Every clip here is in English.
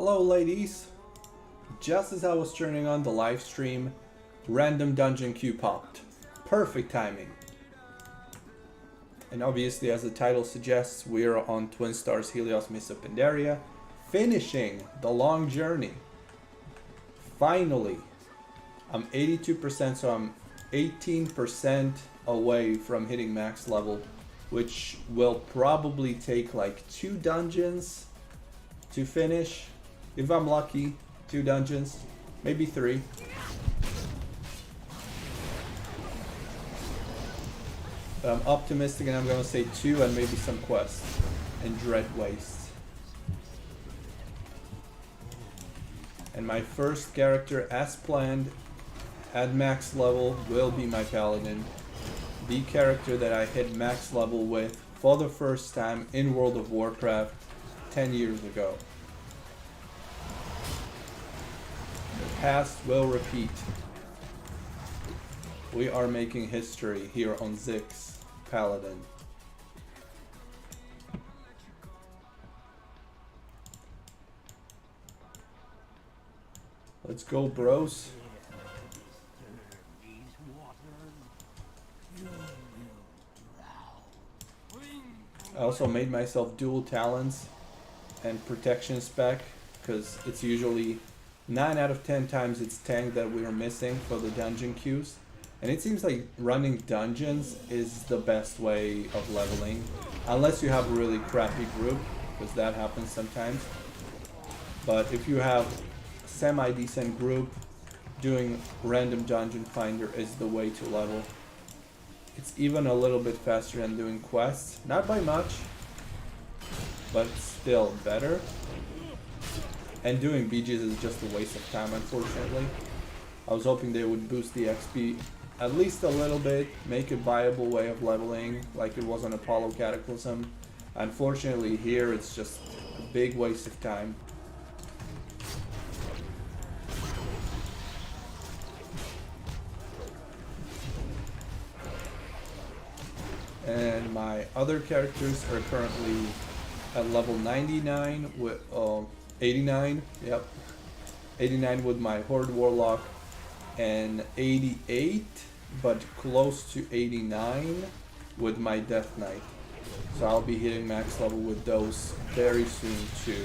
Hello ladies! Just as I was turning on the live stream, random dungeon queue popped. Perfect timing. And obviously, as the title suggests, we are on Twinstar's Helios Missa Pandaria, finishing the long journey. Finally! I'm 82%, so I'm 18% away from hitting max level, which will probably take like 2 dungeons to finish. If I'm lucky, 2 dungeons, maybe 3. But I'm optimistic and I'm gonna say 2 and maybe some quests and Dread Waste. And my first character, as planned, at max level, will be my Paladin. The character that I hit max level with for the first time in World of Warcraft 10 years ago. The past will repeat. We are making history here on Zig's Paladin. Let's go, bros. I also made myself dual talents and protection spec because it's usually 9 out of 10 times it's tank that we are missing for the dungeon queues. And it seems like running dungeons is the best way of leveling, unless you have a really crappy group, because that happens sometimes. But if you have a semi-decent group, doing random dungeon finder is the way to level. It's even a little bit faster than doing quests, not by much, but still better. And doing BGs is just a waste of time, unfortunately. I was hoping they would boost the XP at least a little bit, make a viable way of leveling like it was on Apollo Cataclysm. Unfortunately here it's just a big waste of time. And my other characters are currently at level 99 with 89, yep, 89 with my Horde Warlock, and 88 but close to 89 with my Death Knight. So I'll be hitting max level with those very soon too.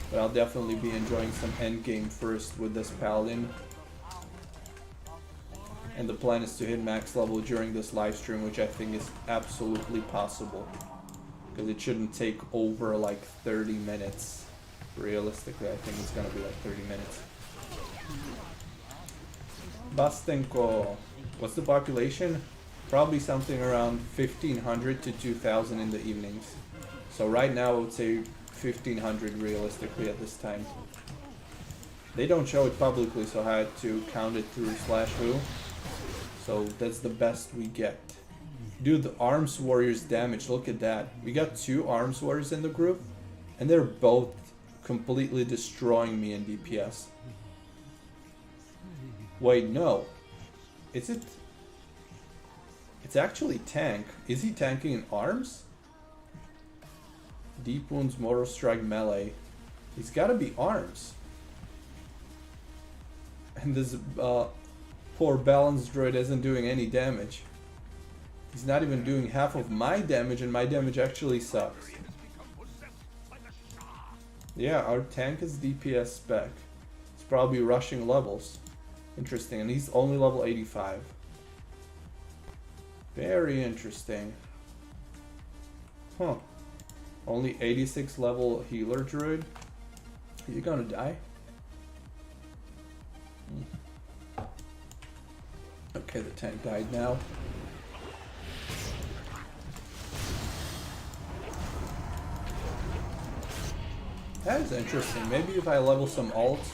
But I'll definitely be enjoying some endgame first with this Paladin. And the plan is to hit max level during this live stream, which I think is absolutely possible. Because it shouldn't take over like 30 minutes. Realistically, I think it's gonna be like 30 minutes. Bastenko. What's the population? Probably something around 1500 to 2000 in the evenings. So right now I would say 1500 realistically at this time. They don't show it publicly, so I had to count it through /who. So that's the best we get. Dude, the Arms Warriors damage, look at that. We got 2 Arms Warriors in the group, and they're both completely destroying me in DPS. Wait, no. Is it? It's actually tank. Is he tanking in arms? Deep Wounds, Mortal Strike, Melee. He's gotta be arms. And this poor balanced droid isn't doing any damage. He's not even doing half of my damage, and my damage actually sucks. Yeah, our tank is DPS spec. It's probably rushing levels. Interesting, and he's only level 85. Very interesting. Huh. Only 86 level healer druid. Is he gonna die? Okay, the tank died now. That is interesting. Maybe if I level some alts,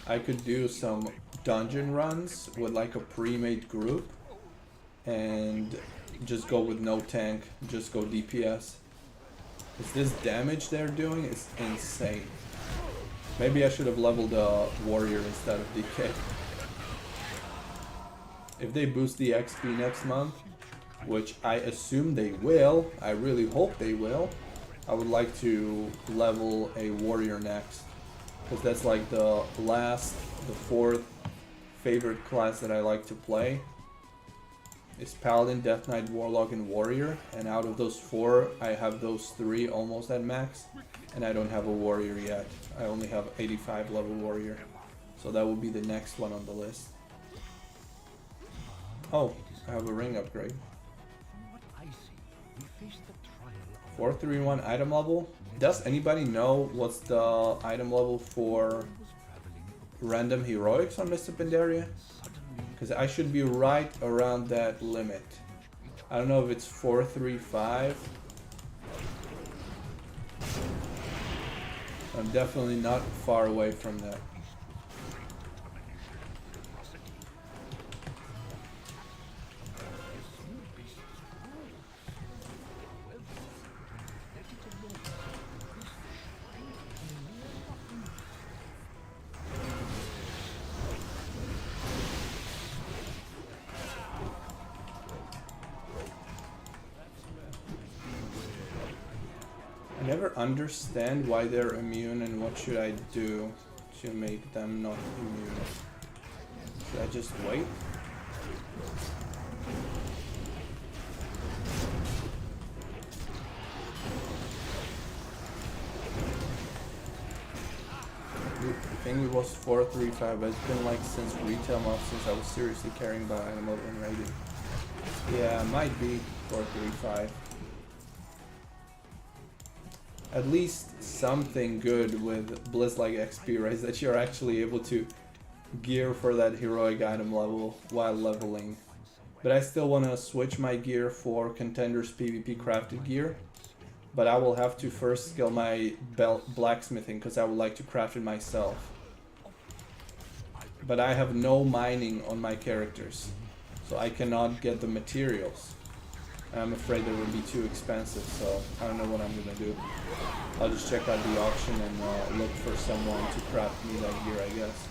I could do some dungeon runs with like a pre-made group and just go with no tank, just go DPS. Is this damage they're doing is insane. Maybe I should have leveled a warrior instead of DK. If they boost the XP next month, which I assume they will, I really hope they will, I would like to level a warrior next. because that's like the fourth favorite class that I like to play. Is Paladin, Death Knight, Warlock, and Warrior, and out of those 4, I have those 3 almost at max, and I don't have a Warrior yet. I only have 85 level Warrior, so that will be the next one on the list. Oh, I have a ring upgrade. 431 item level. Does anybody know what's the item level for random heroics on Mr. Pandaria? Because I should be right around that limit. I don't know if it's 435. I'm definitely not far away from that. I never understand why they're immune and what should I do to make them not immune. Should I just wait? I think it was 435, but it's been like since retail mod, since I was seriously caring about item level and rating. Yeah, it might be 435. At least something good with Bliss-like XP, right? That you're actually able to gear for that heroic item level while leveling. But I still want to switch my gear for Contenders PvP crafted gear. But I will have to first skill my blacksmithing because I would like to craft it myself. But I have no mining on my characters, so I cannot get the materials. I'm afraid they would be too expensive, so I don't know what I'm gonna do. I'll just check out the auction and look for someone to craft me that gear, I guess.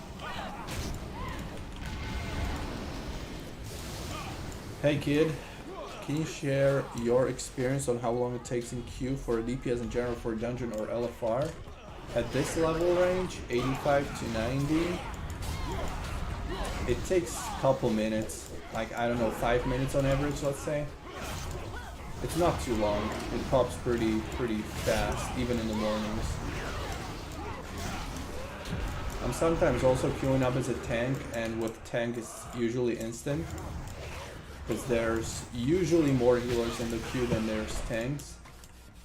Hey kid, can you share your experience on how long it takes in queue for a DPS in general for a dungeon or LFR? At this level range, 85 to 90, it takes a couple minutes, like I don't know, 5 minutes on average, let's say. It's not too long. It pops pretty fast, even in the mornings. I'm sometimes also queuing up as a tank, and with tank it's usually instant. Because there's usually more healers in the queue than there's tanks.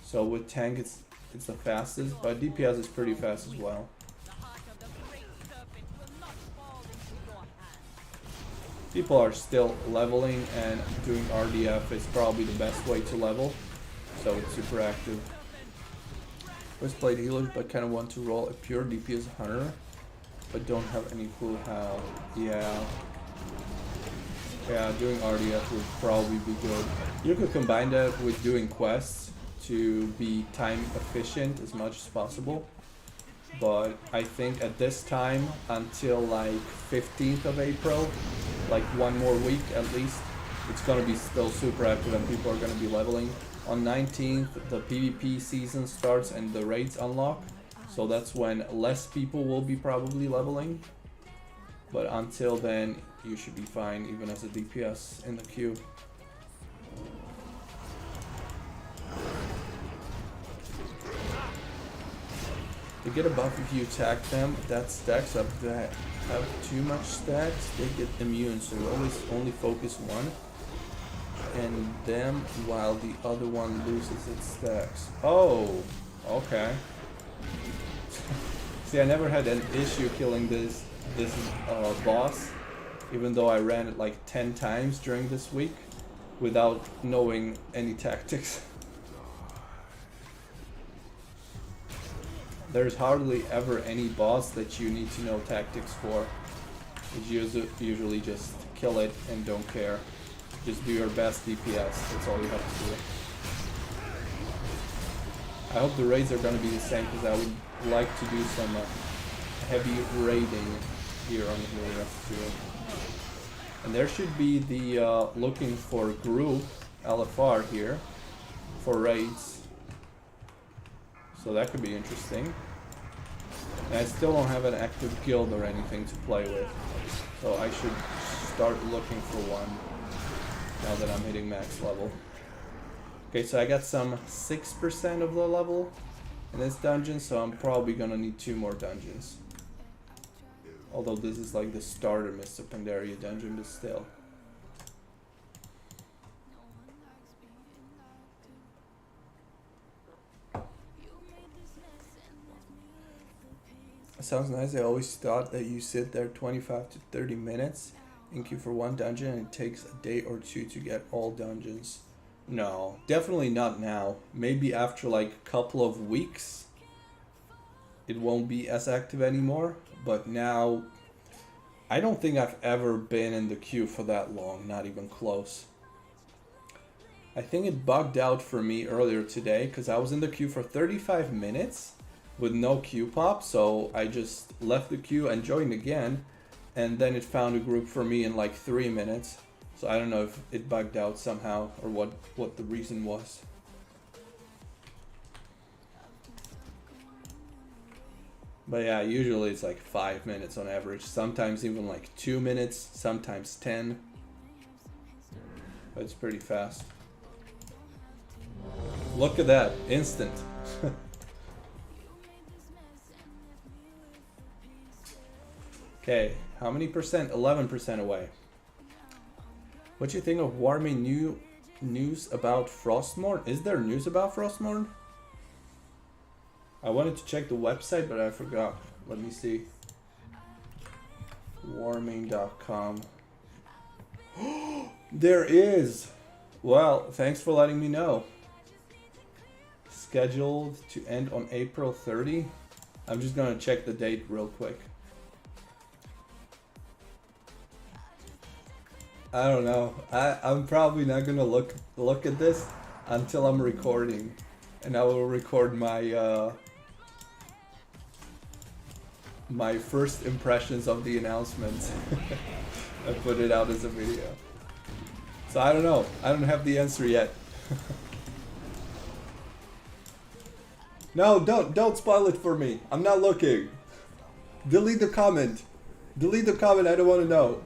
So with tank it's the fastest, but DPS is pretty fast as well. People are still leveling, and doing RDF is probably the best way to level, so it's super active. Always played healers, but kind of want to roll a pure DPS hunter, but don't have any clue how. Yeah, doing RDF would probably be good. You could combine that with doing quests to be time efficient as much as possible. But I think at this time, until like 15th of April, like 1 more week at least, it's gonna be still super active and people are gonna be leveling. On 19th, the PvP season starts and the raids unlock, so that's when less people will be probably leveling. But until then, you should be fine even as a DPS in the queue. They get a buff if you attack them. That stacks up. If they have too much stacks, they get immune. So you always only focus one and them while the other one loses its stacks. Oh, okay. See, I never had an issue killing this boss, even though I ran it like 10 times during this week without knowing any tactics. There's hardly ever any boss that you need to know tactics for. You usually just kill it and don't care. Just do your best DPS, that's all you have to do. I hope the raids are going to be the same, because I would like to do some heavy raiding here on Helios too. And there should be the looking for group LFR here for raids. So that could be interesting. And I still don't have an active guild or anything to play with. So I should start looking for one now that I'm hitting max level. Okay, so I got some 6% of the level in this dungeon, so I'm probably gonna need 2 more dungeons. Although this is like the starter Mr. Pandaria dungeon, but still. Sounds nice. I always thought that you sit there 25 to 30 minutes in queue for one dungeon and it takes a day or 2 to get all dungeons. No, definitely not now. Maybe after like a couple of weeks it won't be as active anymore, but now I don't think I've ever been in the queue for that long, not even close. I think it bugged out for me earlier today because I was in the queue for 35 minutes with no queue pop, so I just left the queue and joined again, and then it found a group for me in like 3 minutes. So I don't know if it bugged out somehow or what the reason was. But yeah, usually it's like 5 minutes on average, sometimes even like 2 minutes, sometimes 10. But it's pretty fast. Look at that, instant. Okay, how many percent? 11% away. What do you think of warming news about Frostmourne? Is there news about Frostmourne? I wanted to check the website, but I forgot. Let me see. Warming.com. There is! Well, thanks for letting me know. Scheduled to end on April 30. I'm just gonna check the date real quick. I don't know. I'm probably not gonna look at this until I'm recording, and I will record my my first impressions of the announcement and put it out as a video. So I don't know. I don't have the answer yet. No, don't spoil it for me. I'm not looking. Delete the comment. Delete the comment. I don't want to know.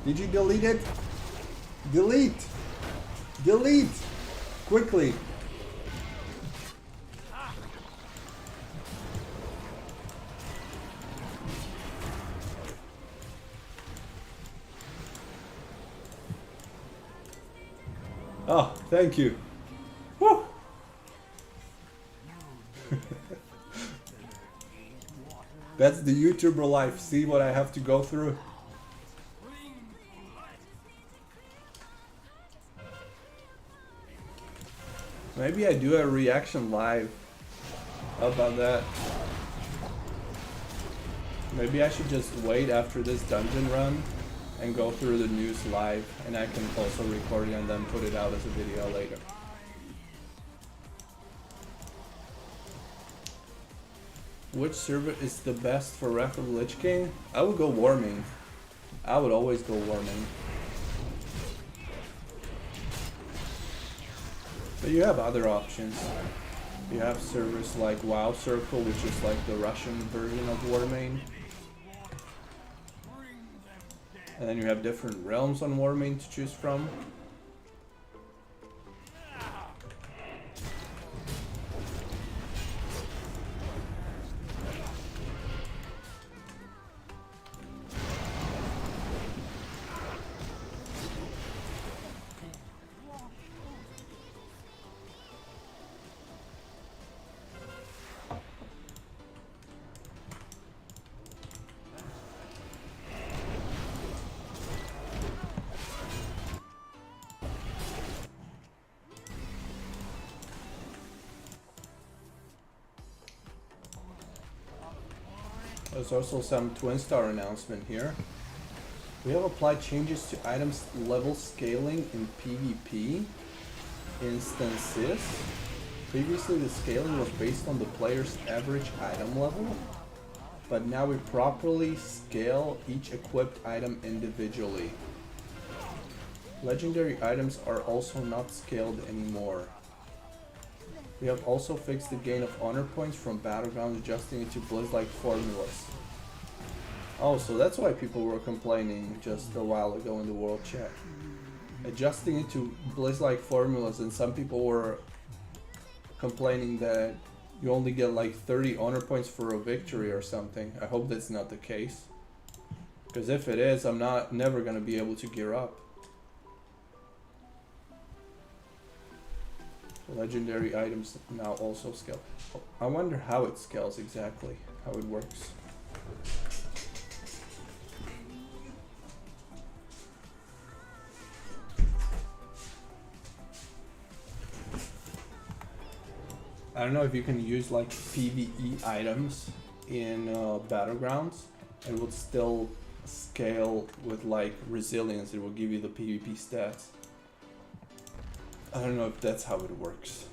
Did you delete it? Delete! Delete! Quickly! Oh, thank you. Woo! That's the YouTuber life. See what I have to go through? Maybe I do a reaction live. How about that? Maybe I should just wait after this dungeon run and go through the news live, and I can also record it and then put it out as a video later. Which server is the best for Wrath of Lich King? I would go Warming. I would always go Warming. But you have other options. You have servers like WoW Circle, which is like the Russian version of Warming. And then you have different realms on Warming to choose from. There's also some Twinstar announcement here. We have applied changes to items level scaling in PvP instances. Previously the scaling was based on the player's average item level, but now we properly scale each equipped item individually. Legendary items are also not scaled anymore. We have also fixed the gain of honor points from Battlegrounds, adjusting it to Blizz-like formulas. Oh, so that's why people were complaining just a while ago in the world chat. Adjusting it to Blizz-like formulas, and some people were complaining that you only get like 30 honor points for a victory or something. I hope that's not the case. Because if it is, I'm never gonna be able to gear up. Legendary items now also scale. I wonder how it scales exactly, how it works. I don't know if you can use like PvE items in Battlegrounds. It would still scale with like resilience. It will give you the PvP stats. I don't know if that's how it works.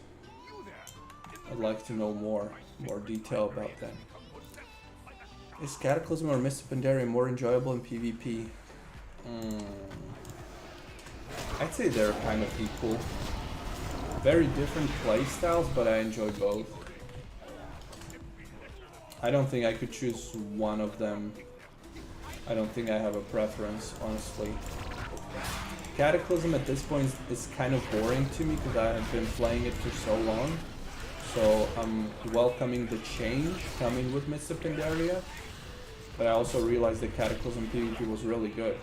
I'd like to know more detail about that. Is Cataclysm or Mist of Pandaria more enjoyable in PvP? I'd say they're kind of equal. Very different playstyles, but I enjoy both. I don't think I could choose one of them. I don't think I have a preference, honestly. Cataclysm at this point is kind of boring to me because I have been playing it for so long. So I'm welcoming the change coming with Mist of Pandaria. But I also realized that Cataclysm PvP was really good.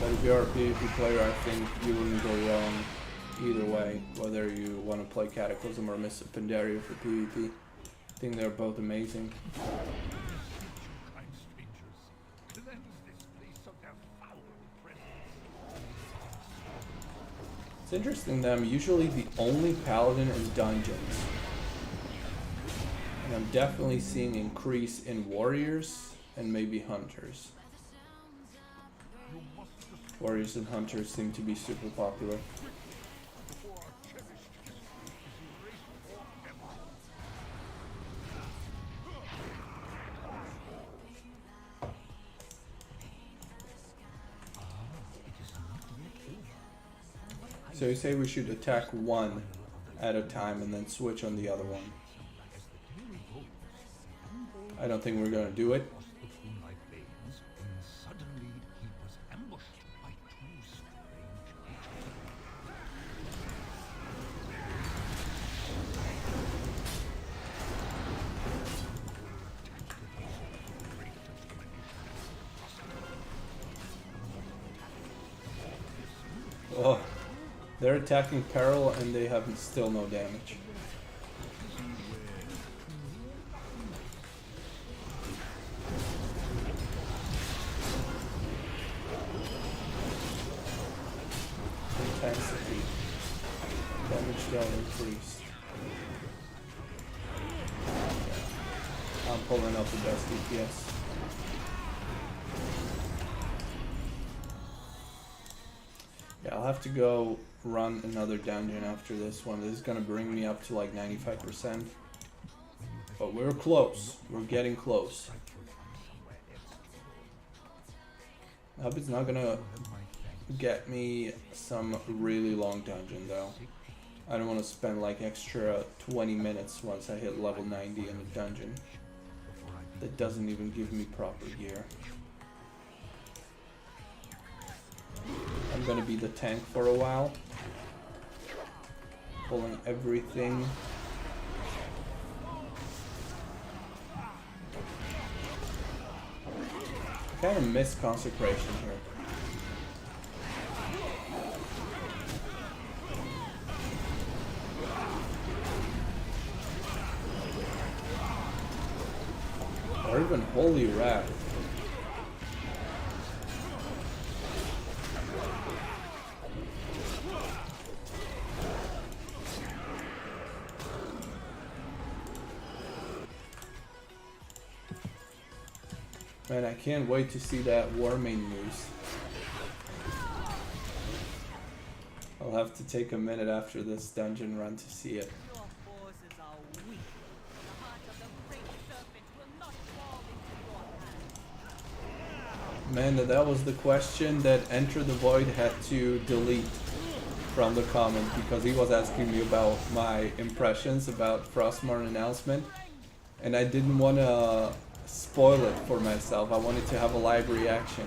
But if you're a PvP player, I think you wouldn't go wrong either way, whether you want to play Cataclysm or Mist of Pandaria for PvP. I think they're both amazing. It's interesting that I'm usually the only paladin in dungeons. And I'm definitely seeing increase in warriors and maybe hunters. Warriors and hunters seem to be super popular. So you say we should attack one at a time and then switch on the other one. I don't think we're gonna do it. Oh. They're attacking Peril and they have still no damage. Intensity. Damage down increased. I'm pulling up the best DPS. Yeah, I'll have to go run another dungeon after this one. This is gonna bring me up to like 95%. But we're close. We're getting close. I hope it's not gonna get me some really long dungeon though. I don't want to spend like extra 20 minutes once I hit level 90 in a dungeon. That doesn't even give me proper gear. I'm gonna be the tank for a while. Pulling everything. I kind of miss Consecration here. Or even Holy Wrath. Man, I can't wait to see that Warmane news. I'll have to take a minute after this dungeon run to see it. Man, that was the question that Enter the Void had to delete from the comment because he was asking me about my impressions about Frostmourne announcement, and I didn't want to spoil it for myself. I wanted to have a live reaction.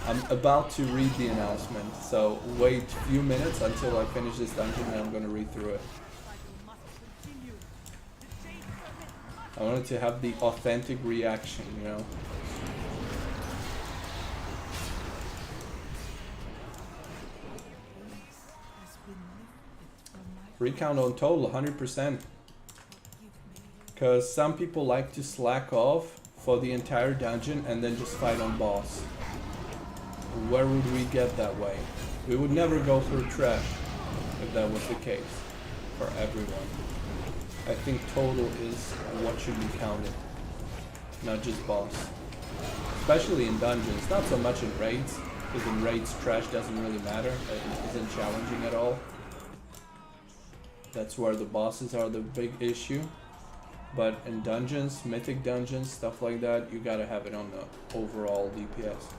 I'm about to read the announcement, so wait a few minutes until I finish this dungeon and I'm going to read through it. I wanted to have the authentic reaction, you know. Recount on total, 100%. Because some people like to slack off for the entire dungeon and then just fight on boss. Where would we get that way? We would never go through trash if that was the case for everyone. I think total is what should be counted, not just boss. Especially in dungeons, not so much in raids, because in raids trash doesn't really matter, it isn't challenging at all. That's where the bosses are the big issue. But in dungeons, mythic dungeons, stuff like that, you gotta have it on the overall DPS.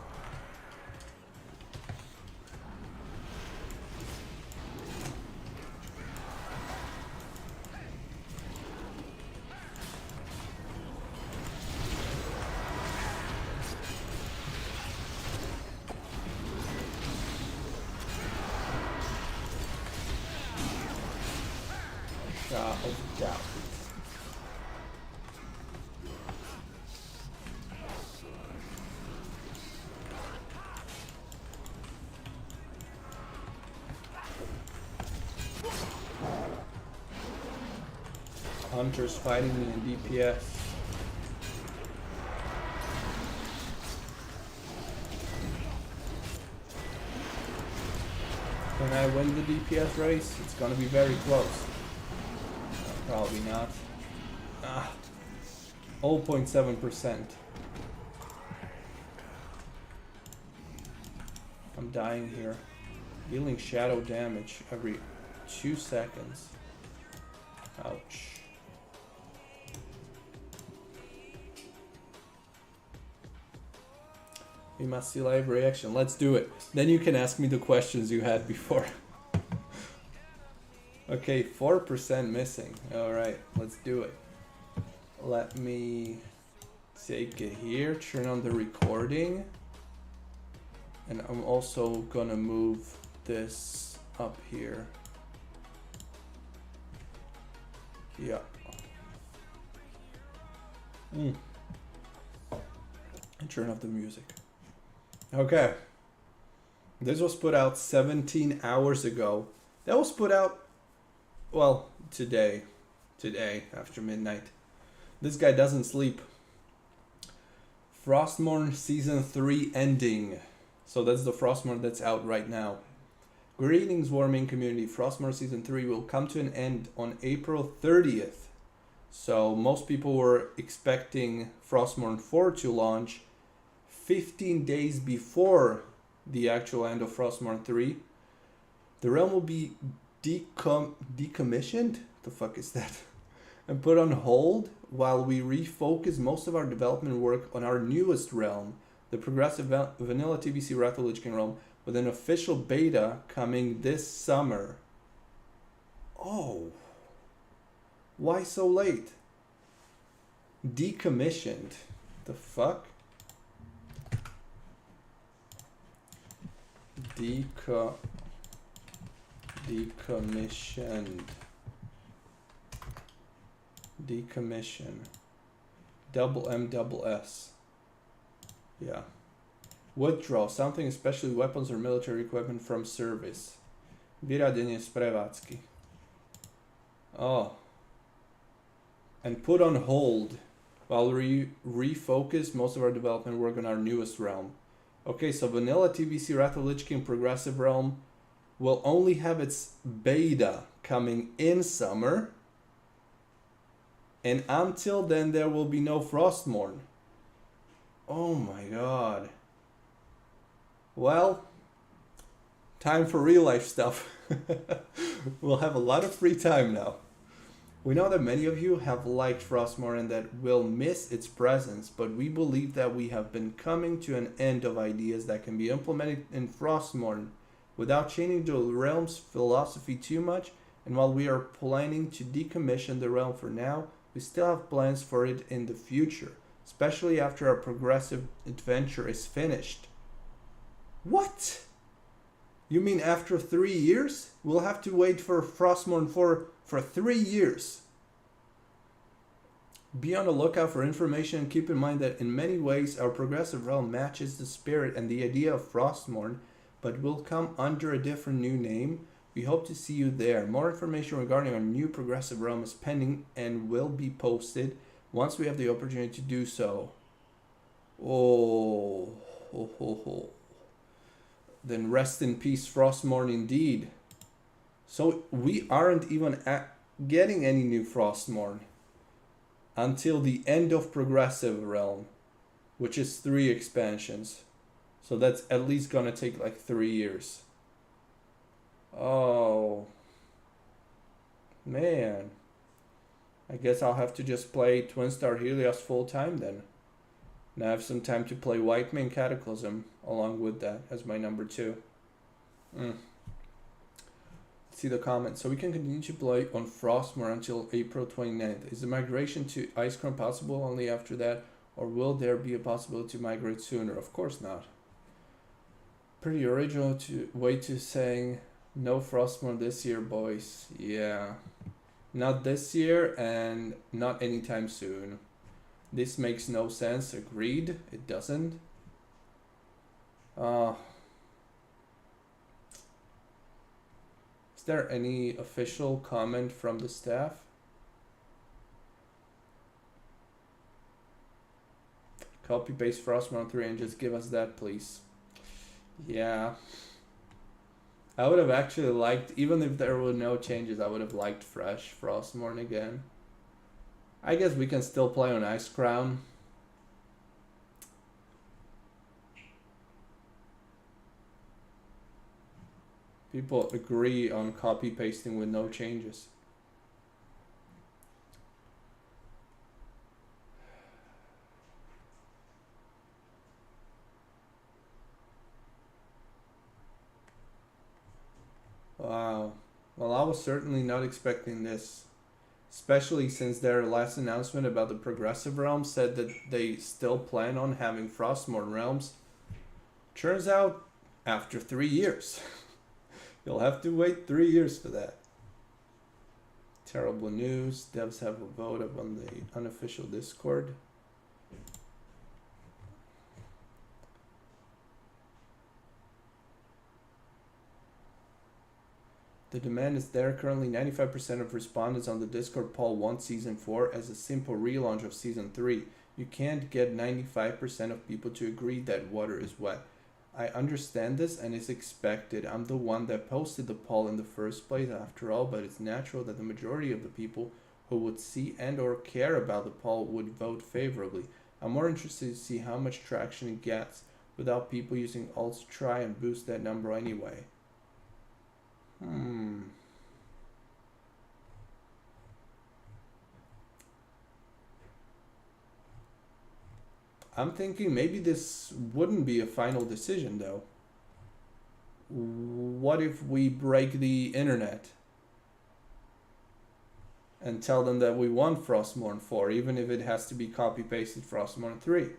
Of doubt. Hunters fighting me in DPS. Can I win the DPS race? It's gonna be very close. Probably not. 0.7%. I'm dying here. Dealing shadow damage every 2 seconds. Ouch. We must see live reaction. Let's do it. Then you can ask me the questions you had before. Okay, 4% missing. Alright, let's do it. Let me take it here, turn on the recording. And I'm also gonna move this up here. Yeah. And turn off the music. Okay. This was put out 17 hours ago. That was put out, well, today after midnight. This guy doesn't sleep. Frostmourne Season 3 ending. So that's the Frostmourne that's out right now. Greetings, Warming community. Frostmourne Season 3 will come to an end on April 30th. So most people were expecting Frostmourne 4 to launch 15 days before the actual end of Frostmourne 3. The realm will be decommissioned? The fuck is that? And put on hold while we refocus most of our development work on our newest realm, the progressive vanilla TVC Wrath of the Lich King realm, with an official beta coming this summer. Oh. Why so late? Decommissioned. The fuck? Decommissioned. Decommission. Double M double S. Yeah. Withdraw something, especially weapons or military equipment, from service. Vyradenie z prevádzky. Oh. And put on hold while we refocus most of our development work on our newest realm. Okay, so vanilla TVC Wrath of the Lich King progressive realm will only have its beta coming in summer. And until then, there will be no Frostmourne. Oh my god. Well, time for real life stuff. We'll have a lot of free time now. We know that many of you have liked Frostmourne and that will miss its presence, but we believe that we have been coming to an end of ideas that can be implemented in Frostmourne without changing the realm's philosophy too much, and while we are planning to decommission the realm for now, we still have plans for it in the future, especially after our progressive adventure is finished. What? You mean after 3 years? We'll have to wait for Frostmourne for 3 years. Be on the lookout for information and keep in mind that in many ways our progressive realm matches the spirit and the idea of Frostmourne, but will come under a different new name. We hope to see you there. More information regarding our new progressive realm is pending and will be posted once we have the opportunity to do so. Oh, ho, ho, ho. Then rest in peace, Frostmourne, indeed. So we aren't even getting any new Frostmourne until the end of progressive realm, which is 3 expansions. So that's at least gonna take like 3 years. Oh man, I guess I'll have to just play Twinstar Helios full time then. Now I have some time to play Whitemane Cataclysm along with that as my number 2. Let's see the comments. So we can continue to play on Frostmourne until April 29th. Is the migration to Icecrown possible only after that, or will there be a possibility to migrate sooner? Of course not. Pretty original way to saying no Frostmourne this year, boys. Yeah, not this year and not anytime soon. This makes no sense. Agreed. It doesn't. Is there any official comment from the staff? Copy paste Frostmourne 3 and just give us that, please. Yeah. I would have actually liked, even if there were no changes, I would have liked fresh Frostmourne again. I guess we can still play on Icecrown. People agree on copy pasting with no changes. Wow. Well, I was certainly not expecting this. Especially since their last announcement about the progressive realm said that they still plan on having Frostmourne realms. Turns out, after 3 years. You'll have to wait 3 years for that. Terrible news. Devs have a vote up on the unofficial Discord. The demand is there. Currently 95% of respondents on the Discord poll want Season 4 as a simple relaunch of Season 3. You can't get 95% of people to agree that water is wet. I understand this and it's expected. I'm the one that posted the poll in the first place after all, but it's natural that the majority of the people who would see and or care about the poll would vote favorably. I'm more interested to see how much traction it gets without people using alts to try and boost that number anyway. I'm thinking maybe this wouldn't be a final decision though. What if we break the internet and tell them that we want Frostmourne 4, even if it has to be copy pasted Frostmourne 3?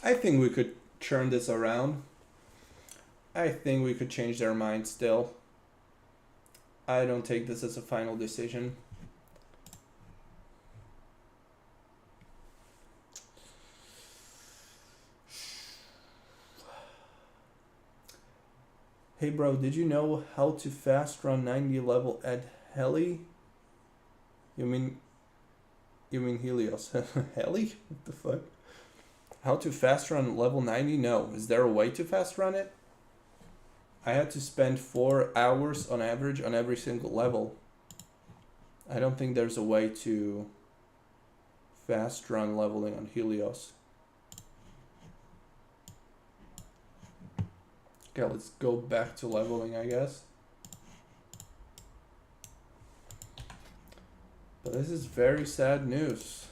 I think we could turn this around. I think we could change their mind still. I don't take this as a final decision. Hey bro, did you know how to fast run 90 level at Heli? You mean Helios? Heli? What the fuck? How to fast run level 90? No. Is there a way to fast run it? I had to spend 4 hours on average on every single level. I don't think there's a way to fast run leveling on Helios. Okay, let's go back to leveling, I guess. But this is very sad news.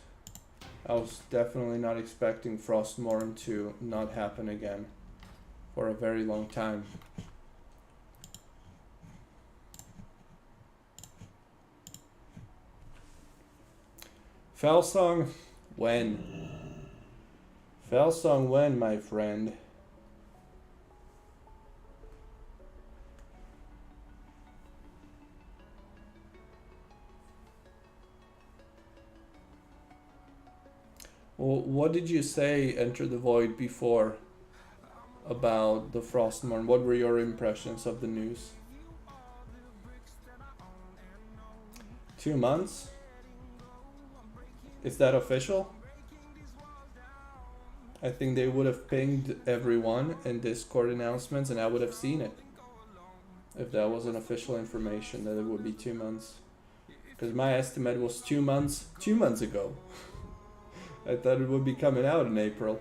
I was definitely not expecting Frostmourne to not happen again for a very long time. Fell song, when? Fell song, when, my friend? Well, what did you say, Enter the Void, before about the Frostmourne? What were your impressions of the news? 2 months? Is that official? I think they would have pinged everyone in Discord announcements and I would have seen it. If that was an official information, that it would be 2 months. Because my estimate was 2 months, 2 months ago. I thought it would be coming out in April.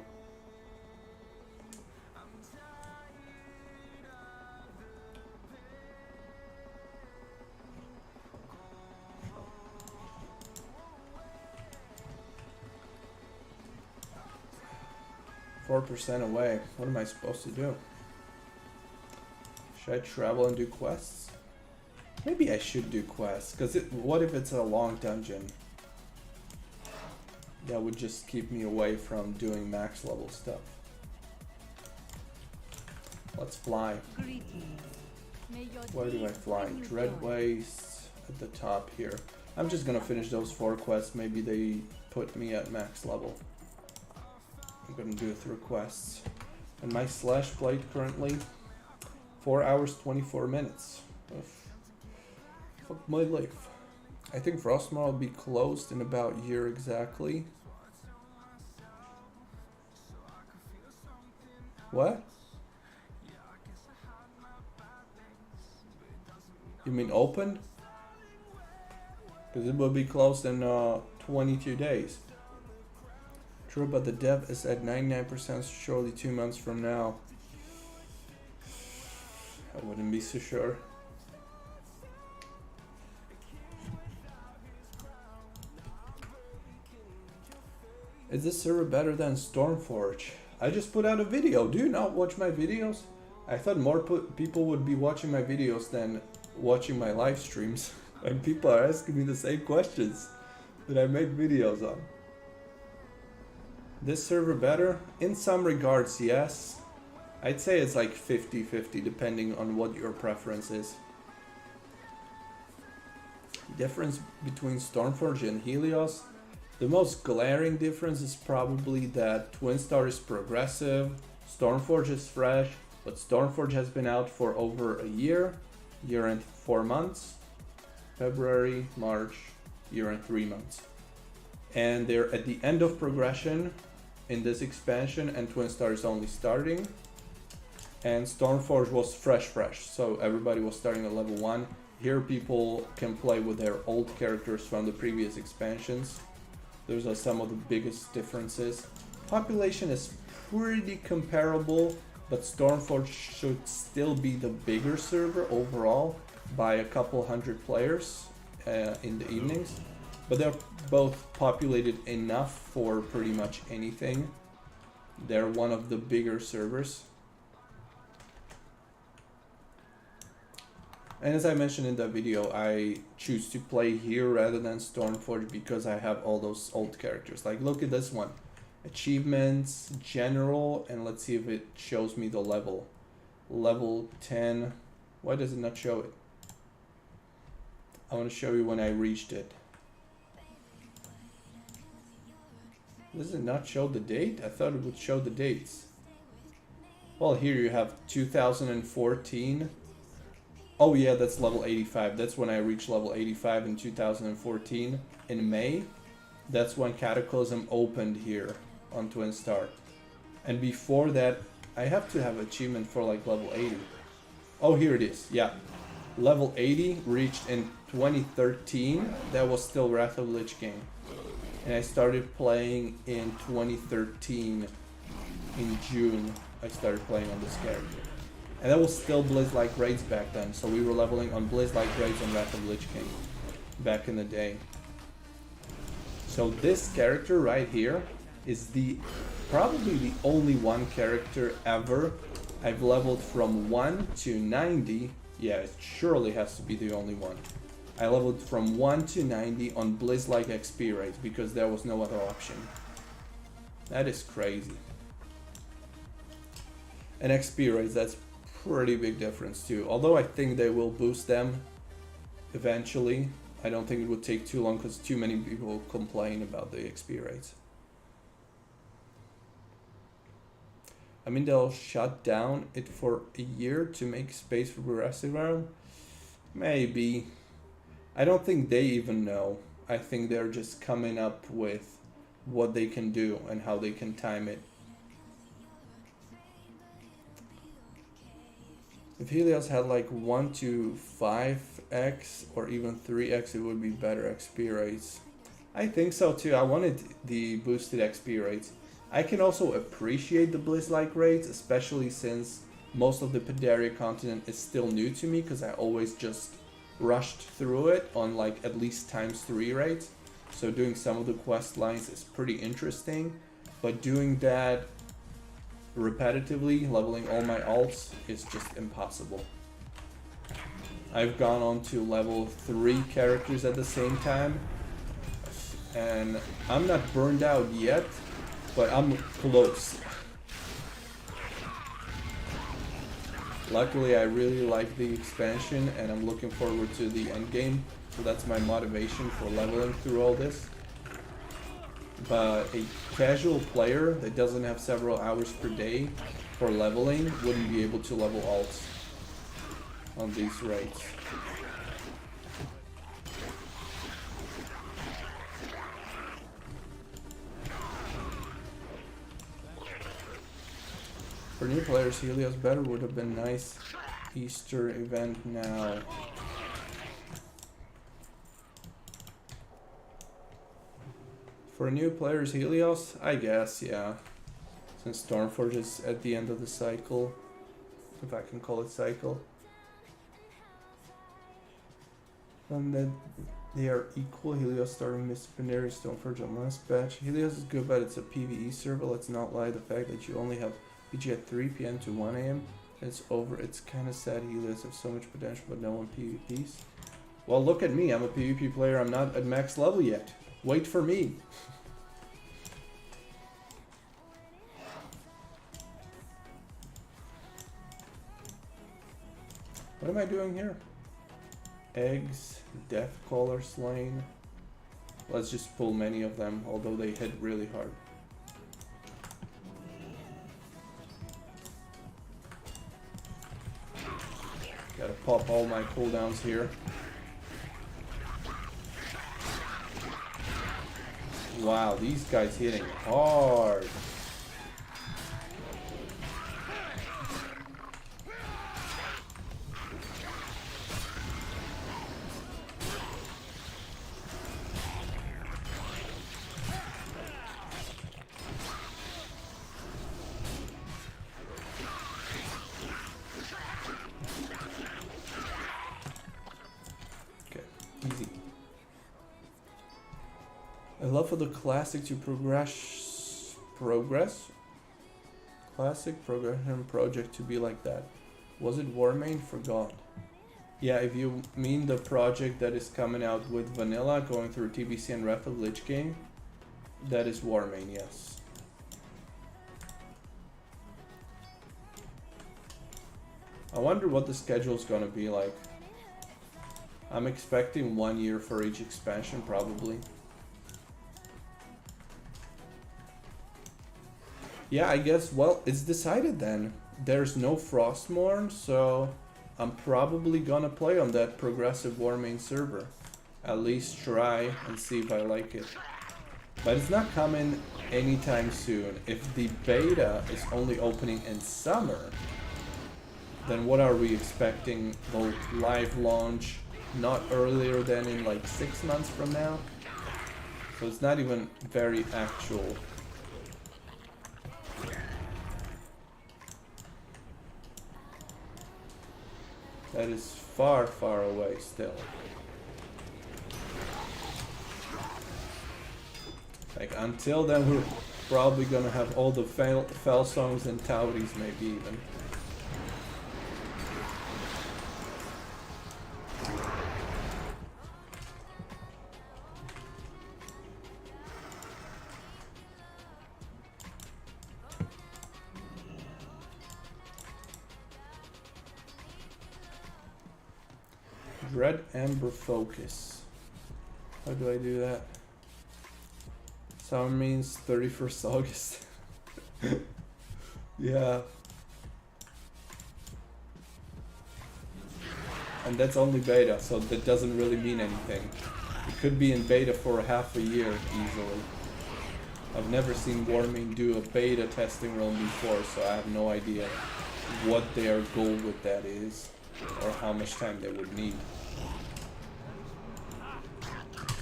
.4% away. What am I supposed to do? Should I travel and do quests? Maybe I should do quests, because what if it's a long dungeon? That would just keep me away from doing max level stuff. Let's fly. Where do I fly? Dread Waste at the top here. I'm just gonna finish those 4 quests. Maybe they put me at max level. I'm gonna do it through quests. And my slash plate currently 4 hours 24 minutes. Fuck my life. I think Frostmourne will be closed in about a year exactly. What? You mean opened? Because it will be closed in 22 days. True, but the dev is at 99%, surely 2 months from now. I wouldn't be so sure. Is this server better than Stormforge? I just put out a video. Do you not watch my videos? I thought more people would be watching my videos than watching my live streams. And people are asking me the same questions that I make videos on. This server better? In some regards, yes. I'd say it's like 50-50 depending on what your preference is. Difference between Stormforge and Helios? The most glaring difference is probably that Twinstar is progressive, Stormforge is fresh, but Stormforge has been out for over a year and 4 months, February, March, year and 3 months. And they're at the end of progression in this expansion and Twinstar is only starting. And Stormforge was fresh, so everybody was starting at level 1. Here people can play with their old characters from the previous expansions. Those are some of the biggest differences. Population is pretty comparable, but Stormforge should still be the bigger server overall by a couple hundred players in the evenings. But they're both populated enough for pretty much anything. They're one of the bigger servers. And as I mentioned in that video, I choose to play here rather than Stormforge because I have all those old characters. Like, look at this one. Achievements, general, and let's see if it shows me the level. Level 10. Why does it not show it? I want to show you when I reached it. Does it not show the date? I thought it would show the dates. Well, here you have 2014. Oh yeah, that's level 85. That's when I reached level 85 in 2014 in May. That's when Cataclysm opened here on Twinstar. And before that, I have to have achievement for like level 80. Oh, here it is. Yeah. Level 80 reached in 2013. That was still Wrath of Lich game. And I started playing in 2013. In June, I started playing on this character. And that was still Blizz-like raids back then. So we were leveling on Blizz-like raids on Wrath of Lich King back in the day. So this character right here is probably the only one character ever I've leveled from 1 to 90. Yeah, it surely has to be the only one. I leveled from 1 to 90 on Blizz-like XP rates because there was no other option. That is crazy. And XP rates, that's pretty big difference too. Although I think they will boost them eventually. I don't think it would take too long because too many people complain about the XP rates. I mean, they'll shut down it for a year to make space for progressive realm. Maybe. I don't think they even know. I think they're just coming up with what they can do and how they can time it. If Helios had like 1 to 5x or even 3x, it would be better XP rates. I think so too. I wanted the boosted XP rates. I can also appreciate the Blizz-like rates, especially since most of the Pandaria continent is still new to me because I always just rushed through it on like at least ×3 rates. So doing some of the quest lines is pretty interesting, but doing that repetitively, leveling all my alts, is just impossible. I've gone on to level 3 characters at the same time, and I'm not burned out yet, but I'm close. Luckily, I really like the expansion, and I'm looking forward to the end game, so that's my motivation for leveling through all this. But a casual player that doesn't have several hours per day for leveling wouldn't be able to level alts on these rates. For new players, Helios better would have been nice Easter event now. For new players, Helios, I guess, yeah. Since Stormforge is at the end of the cycle, if I can call it cycle. And then they are equal. Helios starting Miss Pandaria, Stormforge on last batch. Helios is good, but it's a PvE server. Let's not lie. The fact that you only have PG at 3 PM to 1 AM and it's over. It's kind of sad. Helios have so much potential, but no one PvPs. Well, look at me. I'm a PvP player. I'm not at max level yet. Wait for me. What am I doing here? Eggs, death caller slain. Let's just pull many of them, although they hit really hard. Gotta pop all my cooldowns here. Wow, these guys hitting hard. Easy. I love for the classic to progress. Classic progression project to be like that. Was it Warmane? Forgot. Yeah, if you mean the project that is coming out with vanilla, going through TBC and Wrath of Lich King, that is Warmane, yes. I wonder what the schedule is gonna be like. I'm expecting 1 year for each expansion, probably. Yeah, I guess, well, it's decided then. There's no Frostmourne, so I'm probably gonna play on that progressive Warmane server. At least try and see if I like it. But it's not coming anytime soon. If the beta is only opening in summer, then what are we expecting? The live launch not earlier than in like 6 months from now? So it's not even very actual. That is far, far away still. Like, until then we're probably gonna have all the fell songs and Tauris, maybe even. Red Amber Focus. How do I do that? Summer means 31st August. Yeah. And that's only beta, so that doesn't really mean anything. It could be in beta for half a year easily. I've never seen Warming do a beta testing run before, so I have no idea what their goal with that is or how much time they would need.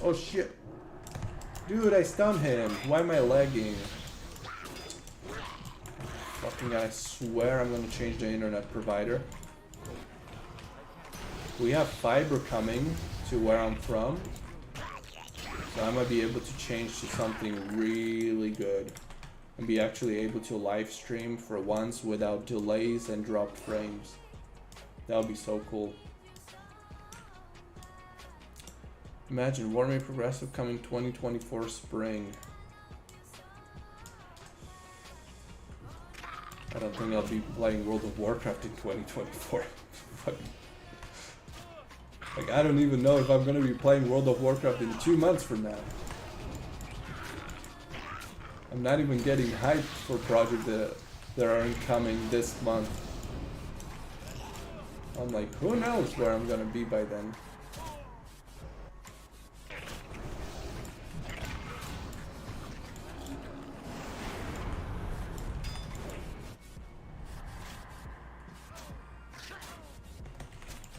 Oh shit. Dude, I stunned him. Why am I lagging? Fucking, I swear I'm gonna change the internet provider. We have fiber coming to where I'm from. So I might be able to change to something really good. And be actually able to live stream for once without delays and dropped frames. That would be so cool. Imagine Warming Progressive coming 2024 spring. I don't think I'll be playing World of Warcraft in 2024. Like, I don't even know if I'm gonna be playing World of Warcraft in 2 months from now. I'm not even getting hyped for projects that aren't coming this month. I'm like, who knows where I'm gonna be by then.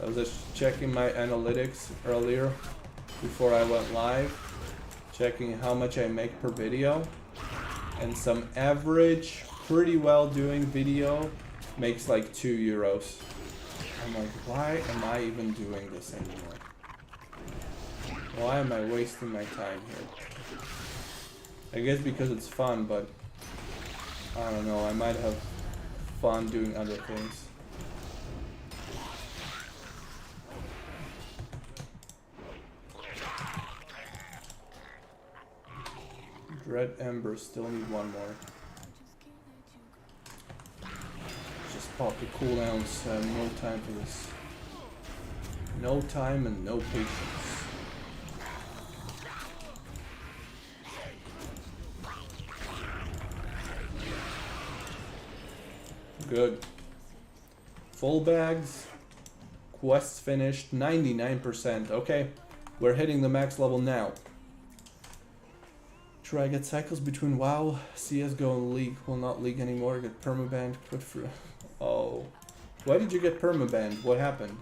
I was just checking my analytics earlier before I went live, checking how much I make per video, and some average, pretty well doing video makes like €2. I'm like, why am I even doing this anymore? Why am I wasting my time here? I guess because it's fun, but I don't know, I might have fun doing other things. Red Ember, still need one more. Just pop the cooldowns, no time for this. No time and no patience. Good. Full bags. Quests finished, 99%. Okay, we're hitting the max level now. Try get cycles between WoW, CSGO, and League. Will not League anymore. Get permabanned. Put for. Oh, why did you get permabanned? What happened?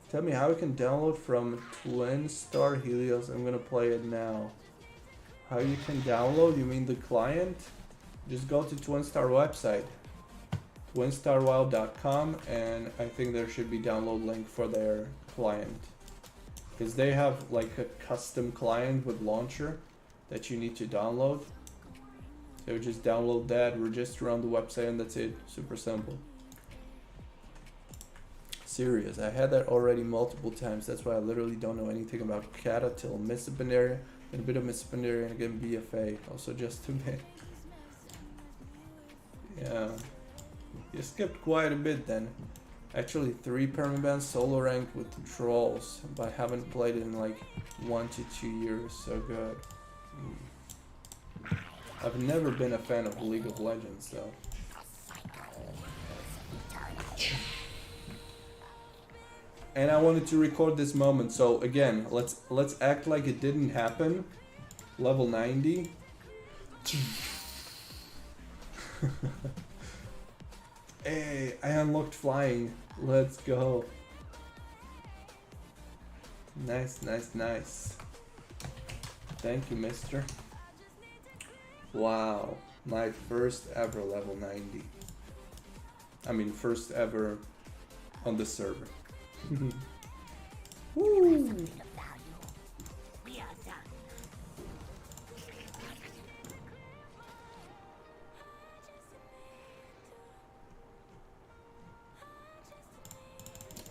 Tell me how I can download from Twinstar Helios. I'm gonna play it now. How you can download? You mean the client? Just go to Twinstar website, twinstarwow.com, and I think there should be download link for their client. Because they have like a custom client with launcher that you need to download. So just download that, register on the website, and that's it. Super simple. Serious, I had that already multiple times. That's why I literally don't know anything about Kata till Mr. Pandaria, and a bit of Mr. Pandaria, and again BFA. Also just a bit. Yeah. You skipped quite a bit then. Actually 3 permabans solo ranked with the trolls, but I haven't played it in like 1 to 2 years, so good. I've never been a fan of League of Legends though. and I wanted to record this moment. So again, let's act like it didn't happen. Level 90. Hey, I unlocked flying. Let's go. Nice, nice, nice. Thank you, mister. Wow, my first ever level 90. I mean, first ever on the server. Woo!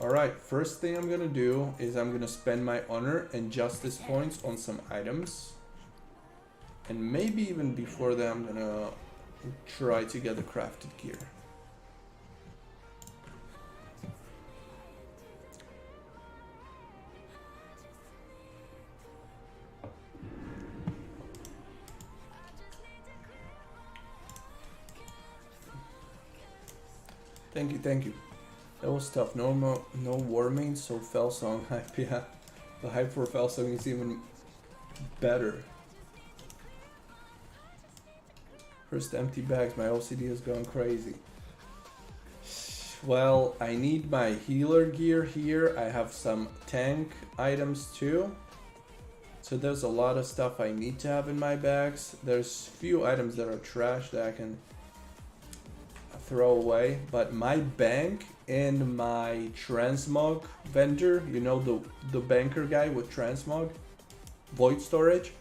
Alright, first thing I'm gonna do is I'm gonna spend my honor and justice points on some items. And maybe even before that I'm gonna try to get the crafted gear. Thank you, thank you. That was tough. No war main, so Fell Song hype. Yeah, the hype for Fell Song is even better. First empty bags, my OCD is going crazy. Well, I need my healer gear here. I have some tank items too. So there's a lot of stuff I need to have in my bags. There's few items that are trash that I can throw away, but my bank and my transmog vendor, you know, the banker guy with transmog, void storage,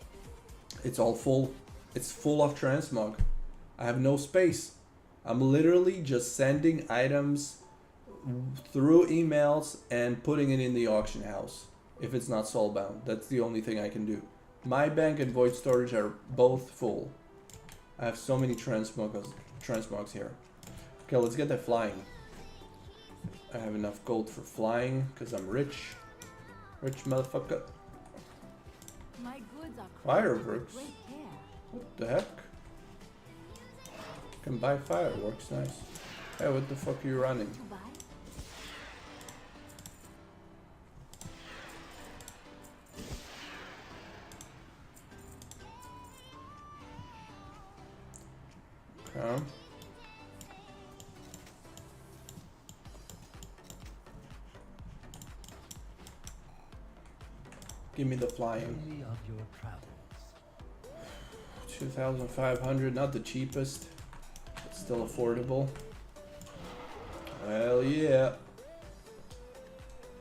it's all full. It's full of transmog. I have no space. I'm literally just sending items through emails and putting it in the auction house if it's not soulbound. That's the only thing I can do. My bank and void storage are both full. I have so many transmogs here. Okay, let's get that flying. I have enough gold for flying because I'm rich. Rich motherfucker. My goods are Fireworks? What the heck? Can buy fireworks, nice. Hey, what the fuck are you running? Okay. Give me the flying. 2,500, not the cheapest, but still affordable. Hell yeah.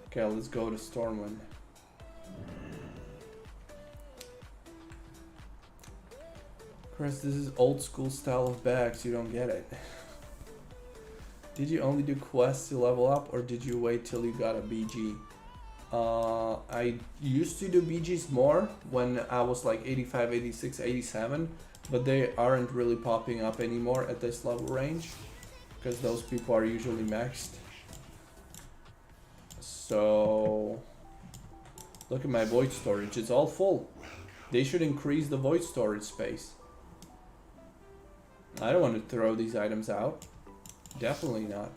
Okay, let's go to Stormwind. Chris, this is old school style of bags, you don't get it. Did you only do quests to level up, or did you wait till you got a BG? I used to do BGs more when I was like 85, 86, 87, but they aren't really popping up anymore at this level range because those people are usually maxed. So look at my void storage, it's all full. They should increase the void storage space. I don't want to throw these items out. Definitely not.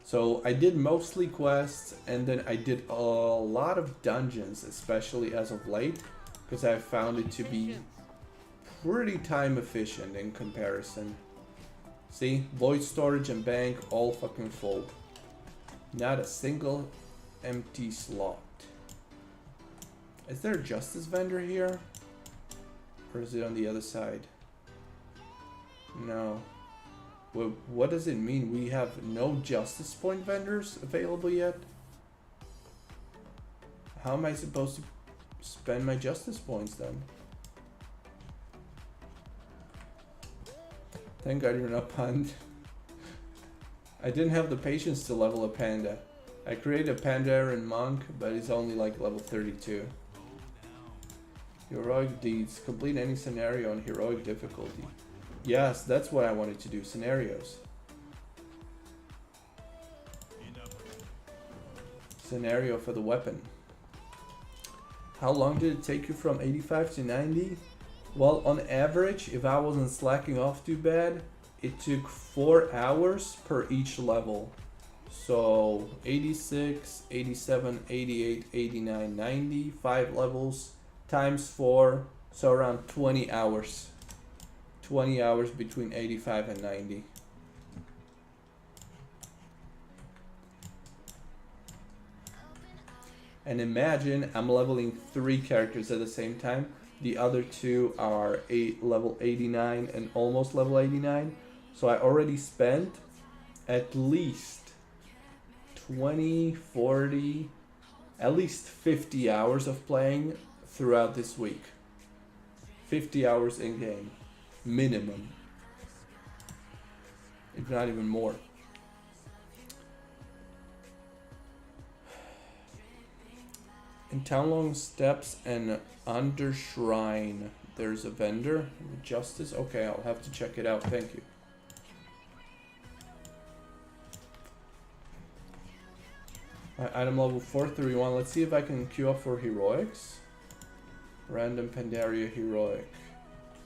So I did mostly quests, and then I did a lot of dungeons, especially as of late, because I found it to be pretty time efficient in comparison. See, void storage and bank all fucking full. Not a single empty slot. Is there a justice vendor here? Or is it on the other side? No. Well, what does it mean? We have no justice point vendors available yet? How am I supposed to spend my justice points then? Thank God you're not Panda. I didn't have the patience to level a panda. I created a Pandaria monk, but it's only like level 32. Heroic deeds. Complete any scenario on heroic difficulty. Yes, that's what I wanted to do, scenarios. Scenario for the weapon. How long did it take you from 85 to 90? Well, on average, if I wasn't slacking off too bad, it took 4 hours per each level. So 86, 87, 88, 89, 90, 5 levels times 4, so around 20 hours. 20 hours between 85 and 90. And imagine I'm leveling 3 characters at the same time. The other 2 are level 89 and almost level 89. So I already spent at least 20, 40, at least 50 hours of playing throughout this week. 50 hours in game, minimum, if not even more. In Townlong Steps and Under Shrine, there's a vendor. Justice? Okay, I'll have to check it out. Thank you. Item level 431. Let's see if I can queue up for heroics. Random Pandaria heroic.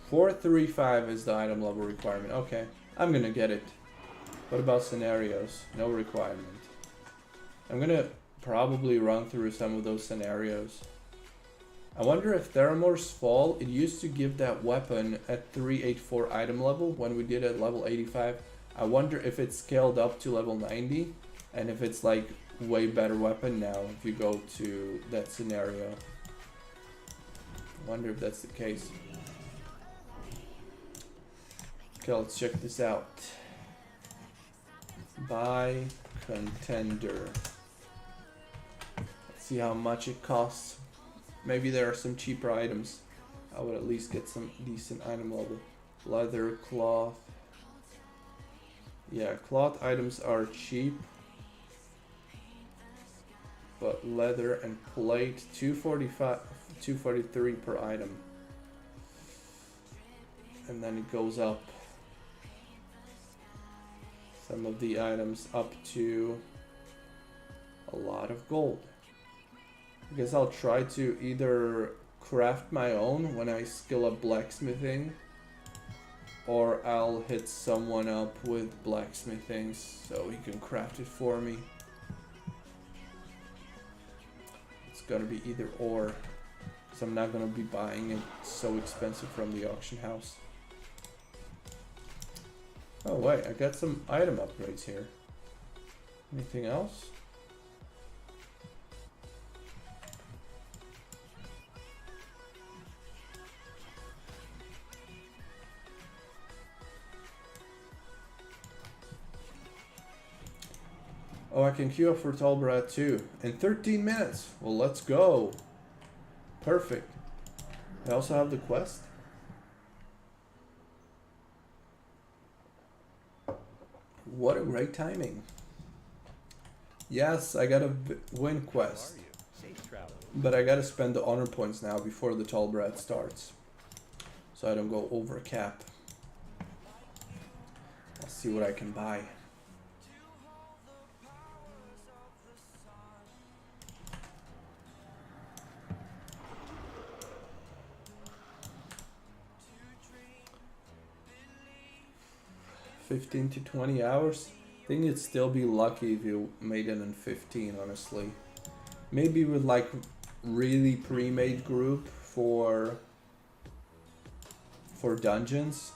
435 is the item level requirement. Okay, I'm gonna get it. What about scenarios? No requirement. I'm gonna probably run through some of those scenarios. I wonder if Theramor's Fall, it used to give that weapon at 384 item level when we did it at level 85. I wonder if it's scaled up to level 90 and if it's like way better weapon now if you go to that scenario. I wonder if that's the case. Okay, let's check this out. Buy contender. Let's see how much it costs. Maybe there are some cheaper items. I would at least get some decent item level. Leather, cloth. Yeah, cloth items are cheap. But leather and plate, 245, 243 per item. And then it goes up. Some of the items up to a lot of gold. I guess I'll try to either craft my own when I skill up blacksmithing, or I'll hit someone up with blacksmithing so he can craft it for me. It's gonna be either or, because I'm not gonna be buying it so expensive from the auction house. Oh wait, I got some item upgrades here. Anything else? Oh, I can queue up for Tol Barad too. In 13 minutes. Well, let's go. Perfect. I also have the quest. What a great timing. Yes, I got a win quest. But I gotta spend the honor points now before the Tol Barad starts. So I don't go over cap. I'll see what I can buy. $15 to 20 hours. I think you'd still be lucky if you made it in 15, honestly. Maybe with like really pre-made group for dungeons.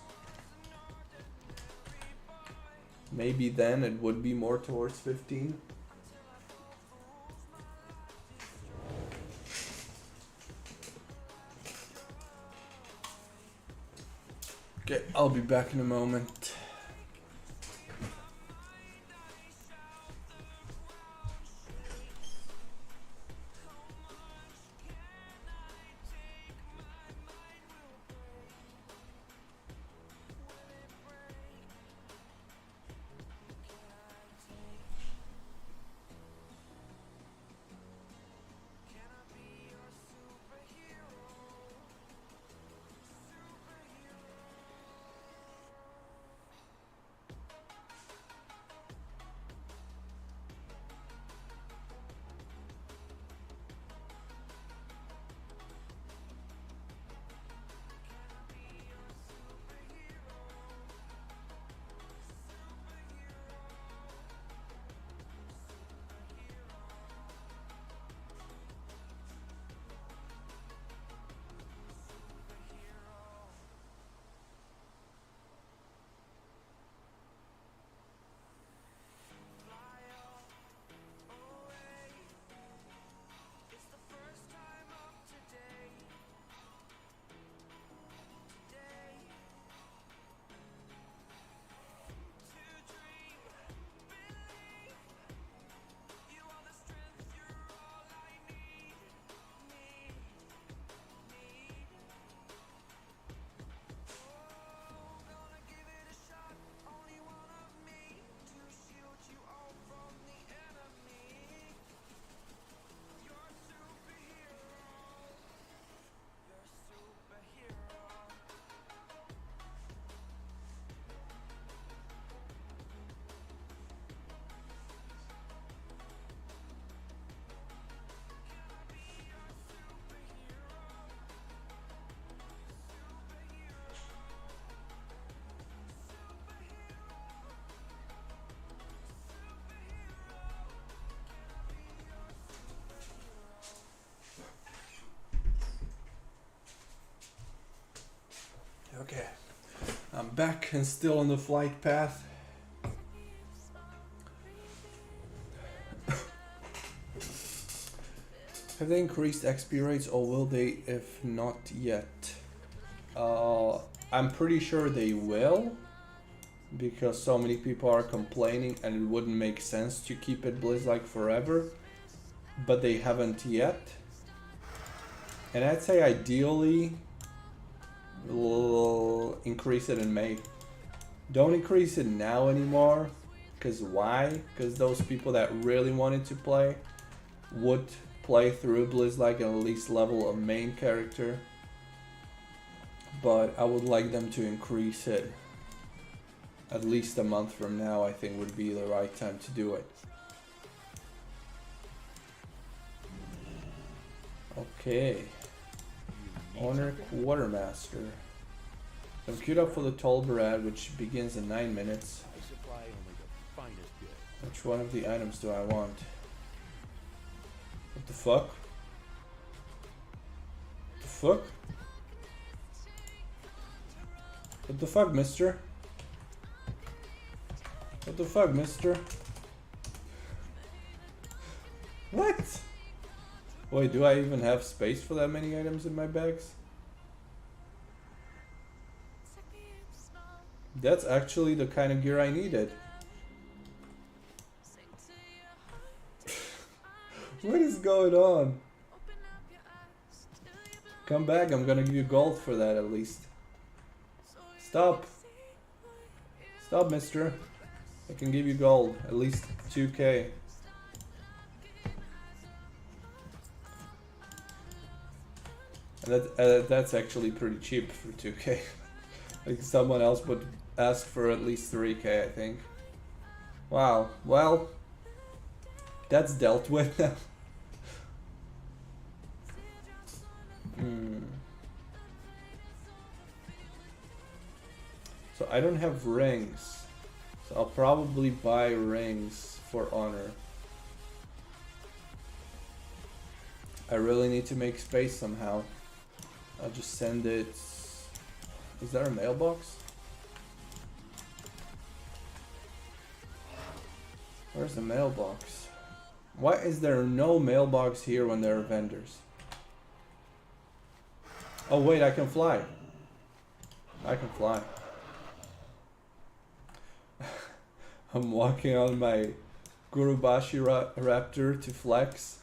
Maybe then it would be more towards 15. Okay, I'll be back in a moment. Okay, I'm back and still on the flight path. Have they increased XP rates or will they if not yet? I'm pretty sure they will, because so many people are complaining and it wouldn't make sense to keep it Blizz-like forever, but they haven't yet. And I'd say ideally we'll increase it in May. Don't increase it now anymore, because why? Because those people that really wanted to play would play through Blizz-like at least level a main character. But I would like them to increase it at least a month from now. I think would be the right time to do it. Okay. Honor Quartermaster. I'm queued up for the Tol Barad, which begins in 9 minutes. Which one of the items do I want? What the fuck? The fuck? What the fuck, mister? What the fuck, mister? What? Wait, do I even have space for that many items in my bags? That's actually the kind of gear I needed. What is going on? Come back, I'm gonna give you gold for that at least. Stop. Stop, mister. I can give you gold, at least 2k. And that's actually pretty cheap for 2k. Like someone else would ask for at least 3k, I think. Wow, well, that's dealt with now. So I don't have rings, so I'll probably buy rings for honor. I really need to make space somehow. I'll just send it. Is there a mailbox? Where's the mailbox? Why is there no mailbox here when there are vendors? Oh wait, I can fly. I can fly. I'm walking on my Gurubashi Raptor to flex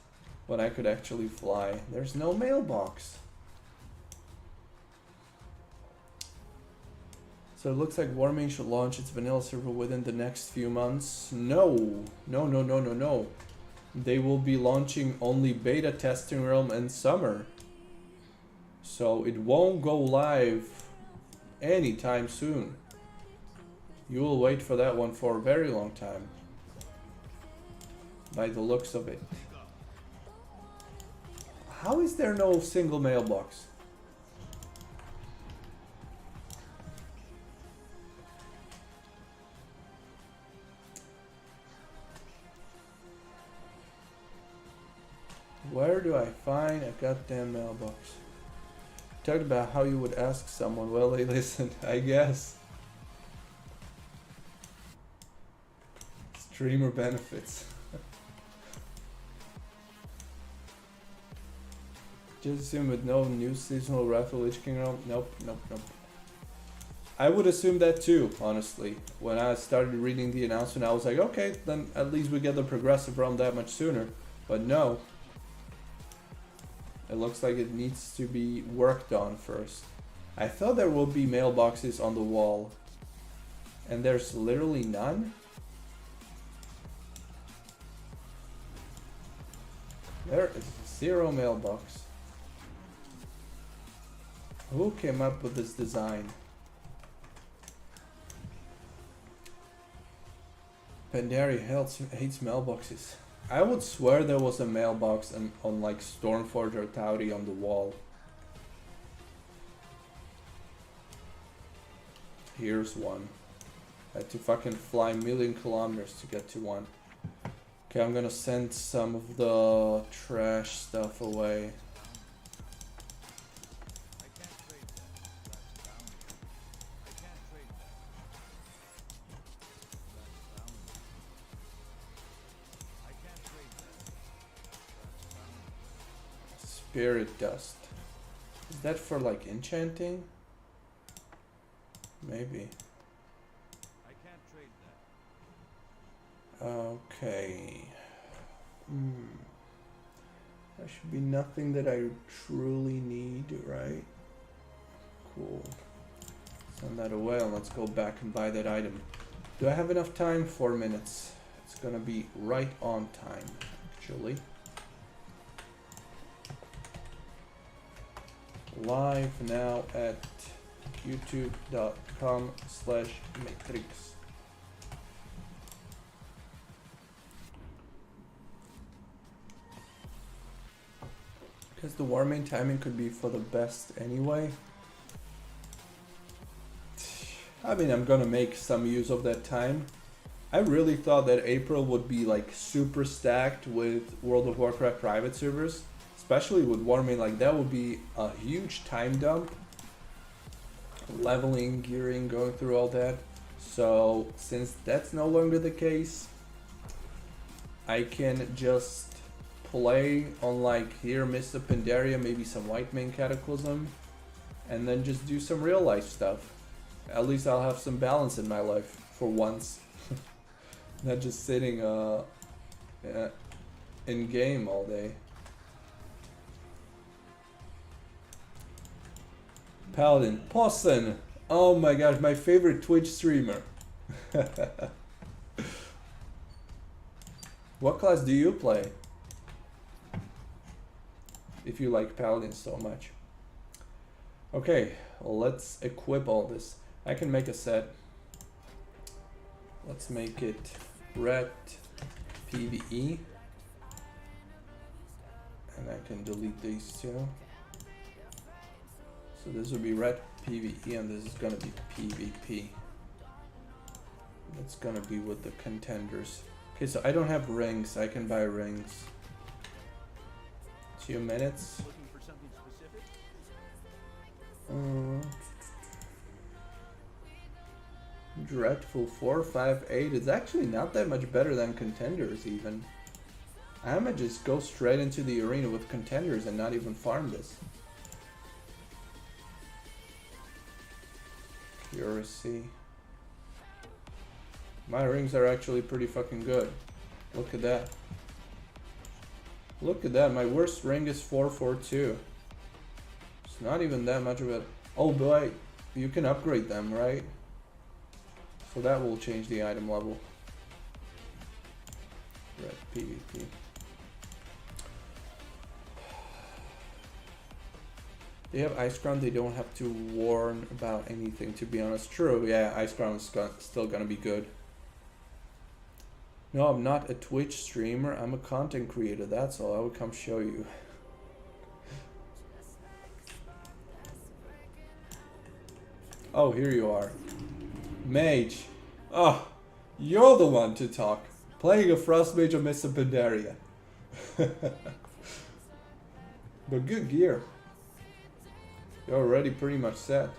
when I could actually fly. There's no mailbox. So it looks like Warming should launch its vanilla server within the next few months. No. No. They will be launching only beta testing realm in summer. So it won't go live anytime soon. You will wait for that one for a very long time, by the looks of it. How is there no single mailbox? Where do I find a goddamn mailbox? Talked about how you would ask someone. Well, they listened, I guess. Streamer benefits. Just assume with no new seasonal Raffle Lich King realm. Nope. I would assume that too, honestly. When I started reading the announcement, I was like, okay, then at least we get the progressive realm that much sooner. But no. It looks like it needs to be worked on first. I thought there would be mailboxes on the wall. And there's literally none? There is zero mailbox. Who came up with this design? Pandaria hates mailboxes. I would swear there was a mailbox on like Stormforge or Tauri on the wall. Here's one. I had to fucking fly a million kilometers to get to one. Okay, I'm gonna send some of the trash stuff away. Spirit Dust. Is that for like enchanting? Maybe. I can't trade that. Okay. That should be nothing that I truly need, right? Cool. Send that away and let's go back and buy that item. Do I have enough time? 4 minutes. It's gonna be right on time, actually. Live now at youtube.com/MEYTRIX. Because the warming timing could be for the best anyway. I mean, I'm gonna make some use of that time. I really thought that April would be like super stacked with World of Warcraft private servers. Especially with warming, like that would be a huge time dump. Leveling, gearing, going through all that. So since that's no longer the case, I can just play on like here Mist of Pandaria, maybe some White Mane Cataclysm, and then just do some real life stuff. At least I'll have some balance in my life for once. Not just sitting in game all day. Paladin, Posson. Oh my gosh, my favorite Twitch streamer. What class do you play? If you like Paladin so much. Okay, well, let's equip all this. I can make a set. Let's make it red PvE. And I can delete these two. So this will be red PvE and this is gonna be PvP. That's gonna be with the contenders. Okay, so I don't have rings. I can buy rings. 2 minutes. Looking for something specific? Dreadful 458 is actually not that much better than contenders even. I might just go straight into the arena with contenders and not even farm this. Accuracy. My rings are actually pretty fucking good. Look at that. Look at that, my worst ring is 442. It's not even that much of a... Oh boy, you can upgrade them, right? So that will change the item level. Red PvP. They have Ice Crown, they don't have to warn about anything, to be honest. True, yeah, Ice Crown is still gonna be good. No, I'm not a Twitch streamer, I'm a content creator, that's all. I will come show you. Oh, here you are. Mage. Oh, you're the one to talk. Playing a Frost Mage of Mist of Pandaria. But good gear. You're already pretty much set.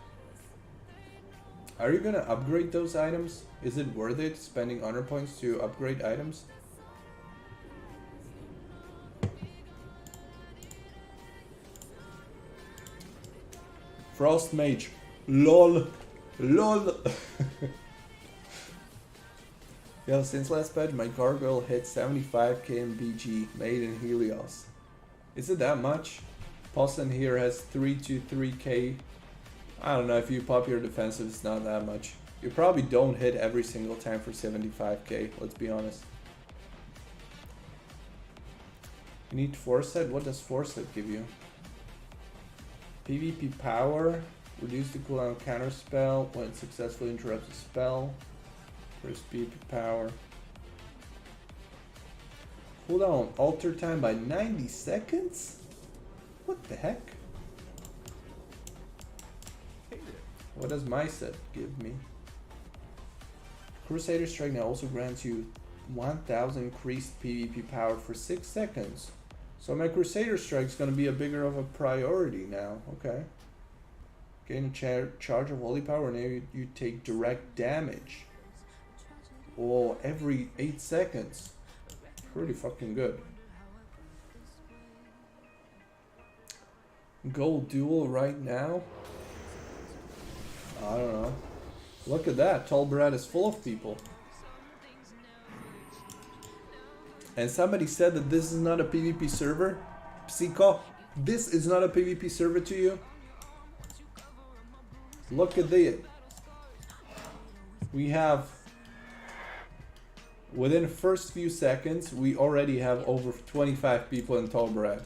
Are you gonna upgrade those items? Is it worth it spending honor points to upgrade items? Frost Mage. LOL. LOL. Yo, since last patch, my gargoyle hit 75k in BG, made in Helios. Is it that much? Poston here has 323k. I don't know, if you pop your defensive, it's not that much. You probably don't hit every single time for 75k, let's be honest. You need Foresight? What does Foresight give you? PvP power. Reduce the cooldown counter spell when it successfully interrupts a spell. First PvP power. Cooldown alter time by 90 seconds? What the heck? What does my set give me? Crusader Strike now also grants you 1000 increased PvP power for 6 seconds. So my Crusader Strike is going to be a bigger of a priority now. Okay. Gain a charge of holy power, now you take direct damage. Oh, every 8 seconds. Pretty fucking good. Gold duel right now? I don't know. Look at that. Tol Barad is full of people. And somebody said that this is not a PvP server. Psycho, this is not a PvP server to you? Look at it. We have, within the first few seconds, we already have over 25 people in Tol Barad.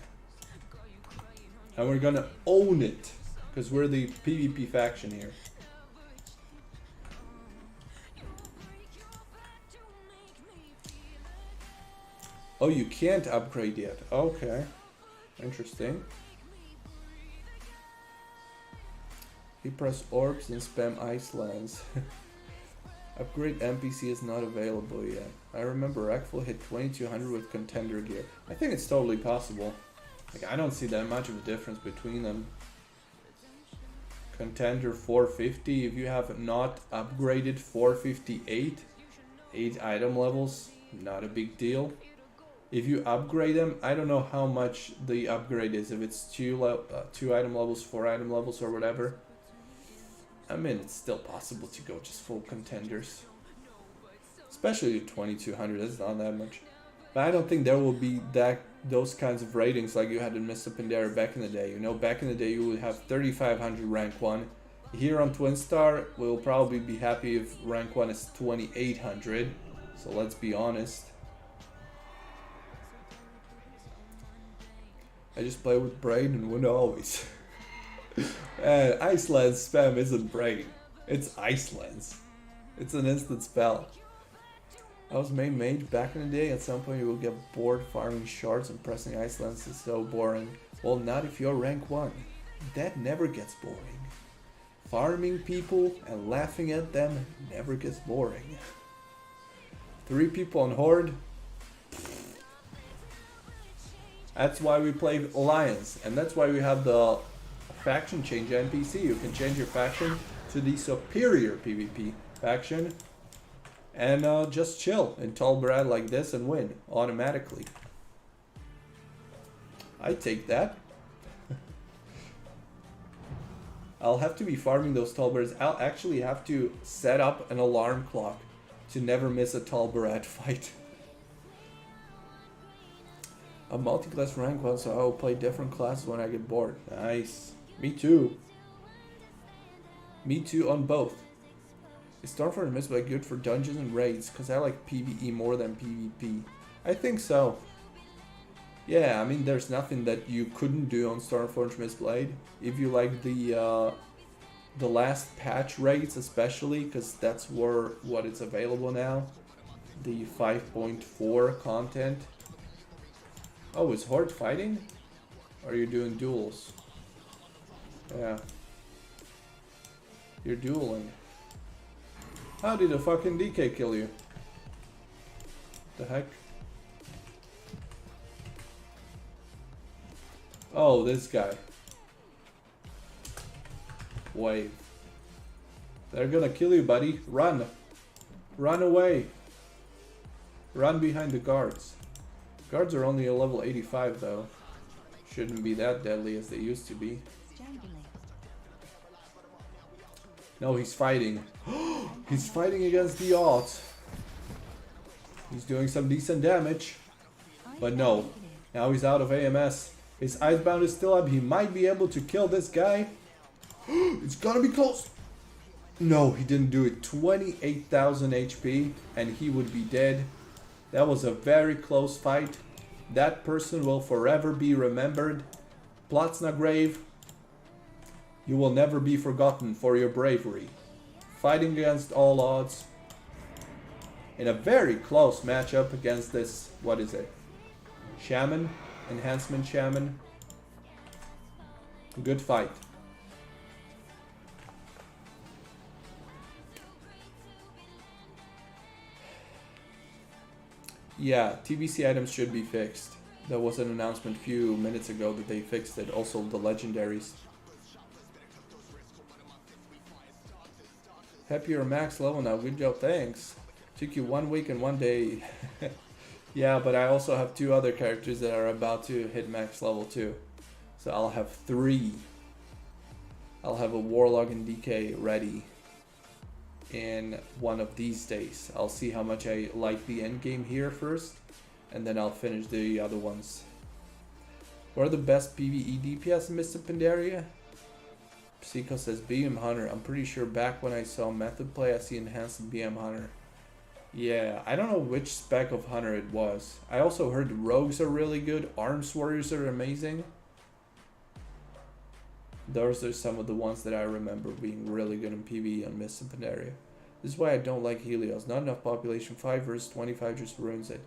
And we're gonna own it, because we're the PvP faction here. Oh, you can't upgrade yet. Okay. Interesting. You press orbs and spam ice lands. Upgrade NPC is not available yet. I remember Rackful hit 2200 with contender gear. I think it's totally possible. Like, I don't see that much of a difference between them. Contender 450, if you have not upgraded 458, 8 item levels, not a big deal. If you upgrade them, I don't know how much the upgrade is, if it's 2 item levels, 4 item levels or whatever. I mean, it's still possible to go just full contenders. Especially 2200, that's not that much. But I don't think there will be those kinds of ratings like you had in Mr. Pandaria back in the day. You know, back in the day you would have 3500 rank 1. Here on Twinstar, we'll probably be happy if rank 1 is 2800. So let's be honest. I just play with brain and win always. Iceland spam isn't brain. It's Icelands. It's an instant spell. I was main mage back in the day. At some point you will get bored farming shards and pressing Icelands is so boring. Well, not if you're rank 1. That never gets boring. Farming people and laughing at them never gets boring. 3 people on Horde. That's why we play Alliance, and that's why we have the faction change NPC. You can change your faction to the superior PvP faction and just chill in Tol Barad like this and win automatically. I take that. I'll have to be farming those Tol Barads. I'll actually have to set up an alarm clock to never miss a Tol Barad fight. I'm multi-class rank 1, so I will play different classes when I get bored. Nice. Me too. Me too on both. Is Stormfront and Mistblade good for dungeons and raids? Because I like PvE more than PvP. I think so. Yeah, I mean, there's nothing that you couldn't do on Stormforged Mistblade. If you like the last patch raids especially, because that's what it's available now. The 5.4 content. Oh, is Horde fighting? Or are you doing duels? Yeah. You're dueling. How did a fucking DK kill you? The heck? Oh, this guy. Wave. They're gonna kill you, buddy. Run. Run away. Run behind the guards. Guards are only a level 85 though. Shouldn't be that deadly as they used to be. No, he's fighting. He's fighting against the odds. He's doing some decent damage. But no. Now he's out of AMS. His Icebound is still up. He might be able to kill this guy. It's gonna be close. No, he didn't do it. 28,000 HP and he would be dead. That was a very close fight. That person will forever be remembered. Plotzna Grave, you will never be forgotten for your bravery. Fighting against all odds. In a very close matchup against this, what is it? Shaman? Enhancement Shaman. Good fight. Yeah, TBC items should be fixed. There was an announcement a few minutes ago that they fixed it. Also the legendaries. Happy you're max level now. Good job, thanks. Took you 1 week and 1 day. Yeah, but I also have 2 other characters that are about to hit max level too. So I'll have 3. I'll have a Warlock and DK ready in one of these days. I'll see how much I like the end game here first, and then I'll finish the other ones. What are the best PvE DPS in Mr. Pandaria? Psycho says BM Hunter. I'm pretty sure back when I saw Method play, I see enhanced BM Hunter. Yeah, I don't know which spec of Hunter it was. I also heard Rogues are really good. Arms Warriors are amazing. Those are some of the ones that I remember being really good in PvE on Mist and Pandaria. This is why I don't like Helios. Not enough population. 5 versus 25 just ruins it.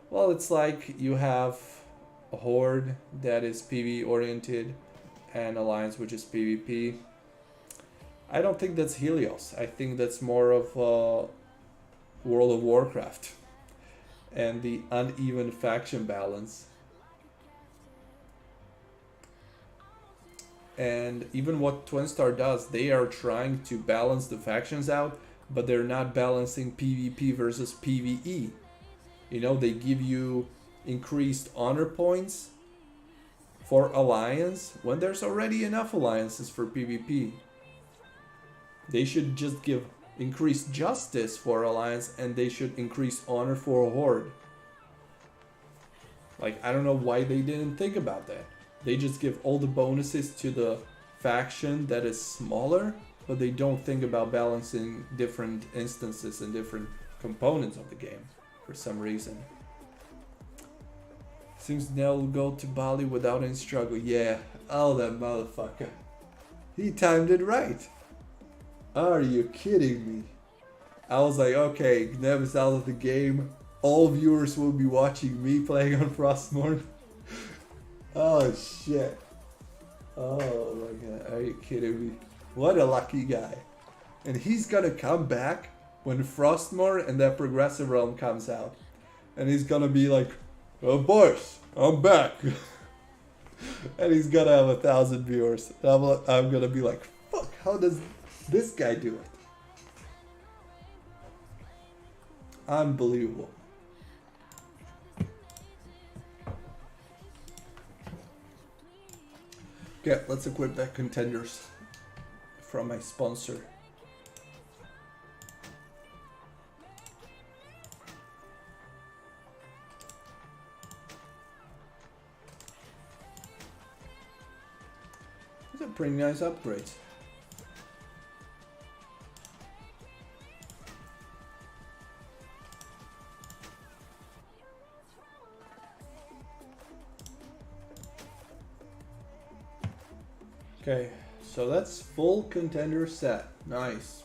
Well, it's like you have a Horde that is PvE oriented and Alliance which is PvP. I don't think that's Helios. I think that's more of World of Warcraft and the uneven faction balance. And even what Twinstar does, they are trying to balance the factions out, but they're not balancing PvP versus PvE. You know, they give you increased honor points for Alliance when there's already enough alliances for PvP. They should just give increased justice for Alliance, and they should increase honor for a Horde. Like, I don't know why they didn't think about that. They just give all the bonuses to the faction that is smaller, but they don't think about balancing different instances and different components of the game for some reason. Seems Nell will go to Bali without any struggle. Yeah, oh that motherfucker. He timed it right. Are you kidding me? I was like, okay, Nev is out of the game. All viewers will be watching me playing on Frostmourne. Oh shit. Oh my god, are you kidding me? What a lucky guy. And he's gonna come back when Frostmourne and that Progressive Realm comes out. And he's gonna be like, oh boys, I'm back. And he's gonna have 1,000 viewers. I'm gonna be like, fuck, how does this guy do it? Unbelievable. Okay, let's equip that contenders from my sponsor. These are pretty nice upgrades. Okay, so that's full contender set. Nice.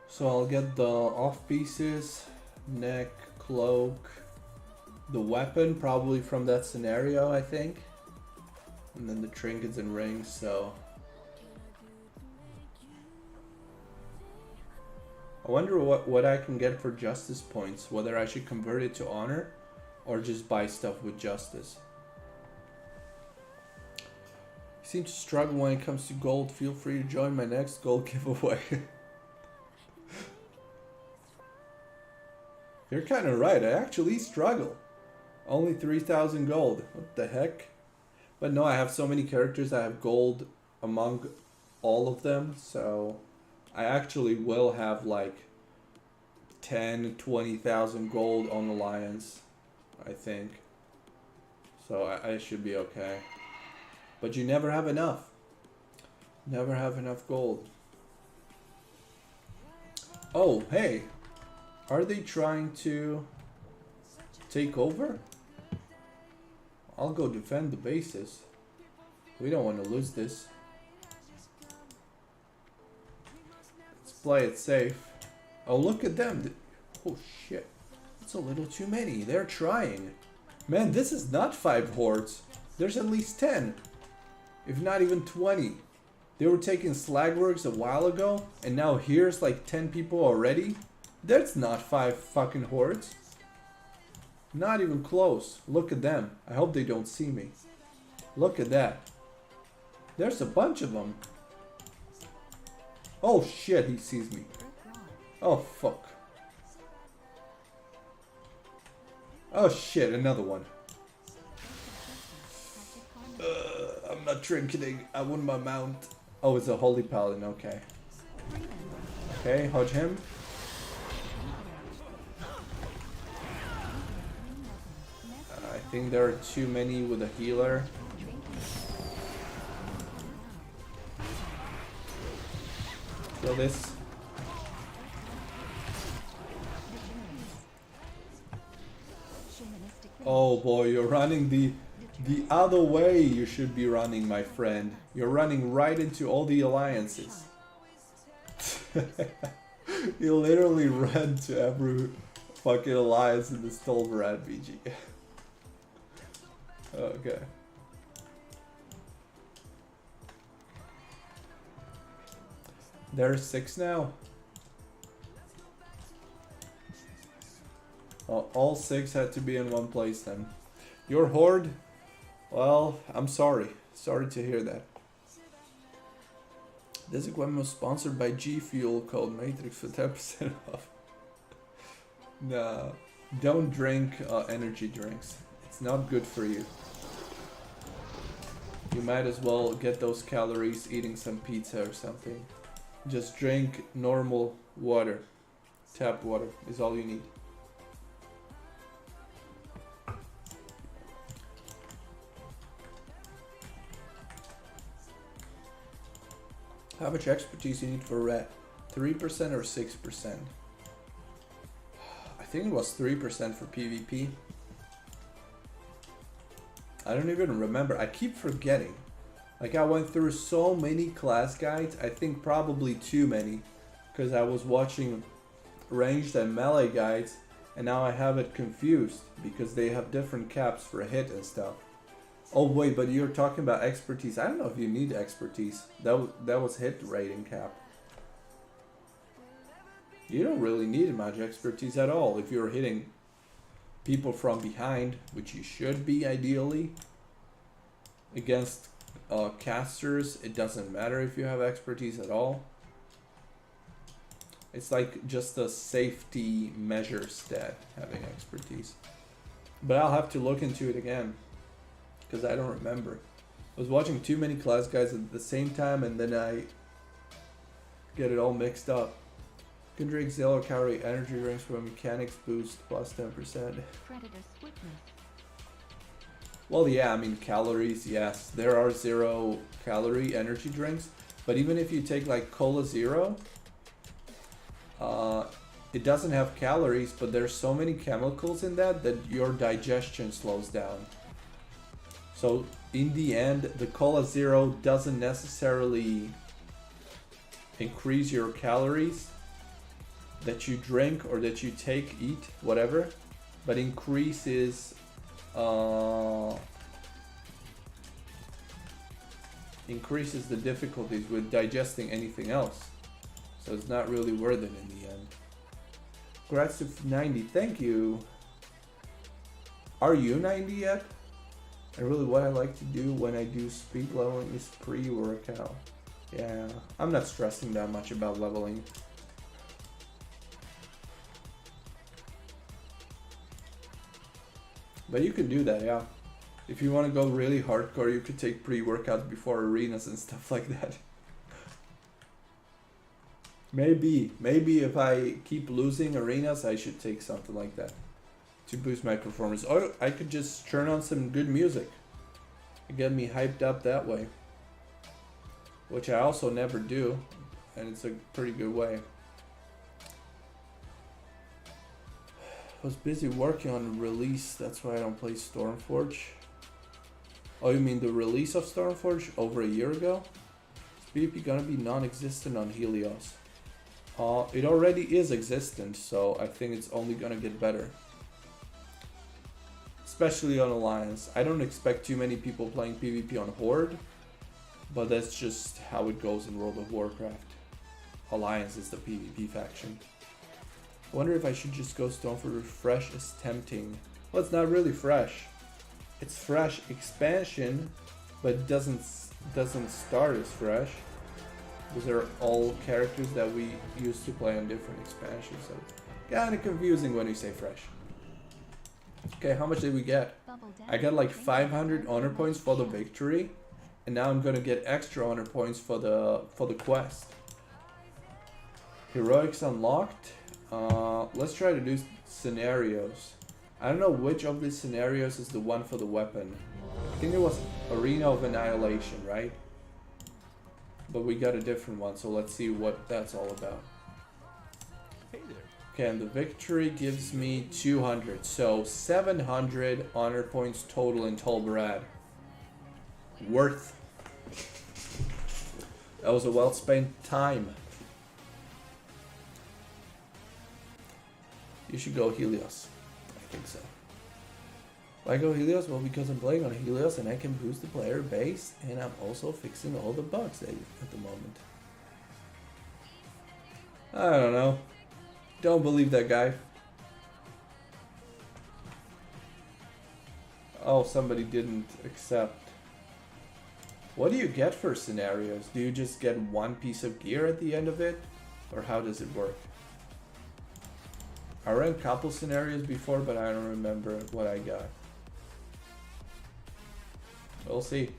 So I'll get the off pieces, neck, cloak, the weapon probably from that scenario, I think. And then the trinkets and rings, so. I wonder what I can get for justice points, whether I should convert it to honor or just buy stuff with justice. Seem to struggle when it comes to gold. Feel free to join my next gold giveaway. You're kind of right. I actually struggle. Only 3,000 gold. What the heck? But no, I have so many characters. I have gold among all of them. So I actually will have like 10, 20,000 gold on Alliance, I think. So I should be okay. But you never have enough. Never have enough gold. Oh, hey. Are they trying to take over? I'll go defend the bases. We don't want to lose this. Let's play it safe. Oh, look at them. Oh, shit. It's a little too many. They're trying. Man, this is not 5 hordes. There's at least 10. If not even 20. They were taking Slagworks a while ago, and now here's like 10 people already. That's not 5 fucking hordes. Not even close. Look at them. I hope they don't see me. Look at that. There's a bunch of them. Oh shit, he sees me. Oh fuck. Oh shit, another one. not trinketing. I want my mount. Oh, it's a holy paladin. Okay. Okay, hodge him. I think there are too many with a healer. Kill this. Oh boy, you're running the other way. You should be running, my friend. You're running right into all the alliances. You literally ran to every fucking alliance in this Tol Barad PvP. Okay. There's 6 now. Well, all 6 had to be in one place then. Your horde? Well, I'm sorry. Sorry to hear that. This equipment was sponsored by G Fuel code MEYTRIX for 10% off. No, don't drink energy drinks. It's not good for you. You might as well get those calories eating some pizza or something. Just drink normal water. Tap water is all you need. How much expertise you need for red? 3% or 6%? I think it was 3% for PvP. I don't even remember. I keep forgetting. Like, I went through so many class guides. I think probably too many. Because I was watching ranged and melee guides. And now I have it confused. Because they have different caps for hit and stuff. Oh wait, but you're talking about expertise. I don't know if you need expertise. That was hit rating cap. You don't really need much expertise at all if you're hitting people from behind, which you should be ideally. Against casters, it doesn't matter if you have expertise at all. It's like just a safety measure stat, having expertise. But I'll have to look into it again. Because I don't remember. I was watching too many class guides at the same time and then I get it all mixed up. You can drink 0 calorie energy drinks for a mechanics boost plus 10%. Well, yeah, I mean calories, yes. There are 0 calorie energy drinks. But even if you take like Cola Zero, it doesn't have calories, but there's so many chemicals in that your digestion slows down. So in the end, the Cola Zero doesn't necessarily increase your calories that you drink or that you take, eat, whatever, but increases the difficulties with digesting anything else. So it's not really worth it in the end. Congrats to 90, thank you. Are you 90 yet? And really what I like to do when I do speed leveling is pre-workout. Yeah, I'm not stressing that much about leveling. But you can do that, yeah. If you want to go really hardcore, you could take pre-workout before arenas and stuff like that. Maybe if I keep losing arenas, I should take something like that to boost my performance. Or I could just turn on some good music and get me hyped up that way, which I also never do, and it's a pretty good way. I was busy working on the release, that's why I don't play Stormforge. Oh, you mean the release of Stormforge over a year ago? Is PvP gonna be non-existent on Helios? It already is existent, so I think it's only gonna get better. Especially on Alliance. I don't expect too many people playing PvP on Horde, but that's just how it goes in World of Warcraft. Alliance is the PvP faction. I wonder if I should just go Stormforge. Fresh is tempting. Well, it's not really fresh. It's fresh expansion, but it doesn't start as fresh. Those are all characters that we used to play on different expansions, so it's kind of confusing when you say fresh. Okay, how much did we get? I got like 500 honor points for the victory, and now I'm gonna get extra honor points for the quest. Heroics unlocked. Let's try to do scenarios. I don't know which of these scenarios is the one for the weapon. I think it was Arena of Annihilation, right? But we got a different one, so let's see what that's all about. Hey there. Okay, and the victory gives me 200, so 700 honor points total in Tol Barad. Worth. That was a well spent time. You should go Helios. I think so. Why go Helios? Well, because I'm playing on Helios and I can boost the player base, and I'm also fixing all the bugs at the moment. I don't know. Don't believe that guy. Oh, somebody didn't accept. What do you get for scenarios? Do you just get one piece of gear at the end of it? Or how does it work? I ran a couple scenarios before, but I don't remember what I got. We'll see.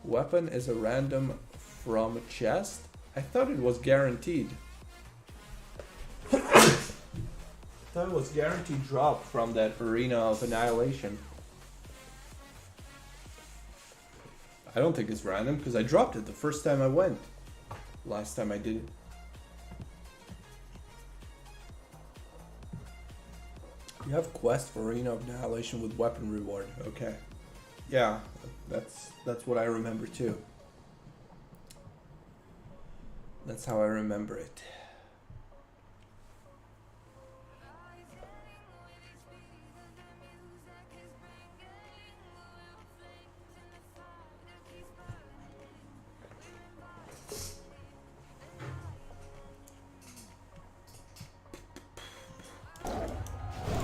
Weapon is a random from chest. I thought it was guaranteed. I thought it was guaranteed drop from that Arena of Annihilation. I don't think it's random because I dropped it the first time I went. Last time I did it. You have quest for Arena of Annihilation with weapon reward. Okay. Yeah, that's what I remember too. That's how I remember it.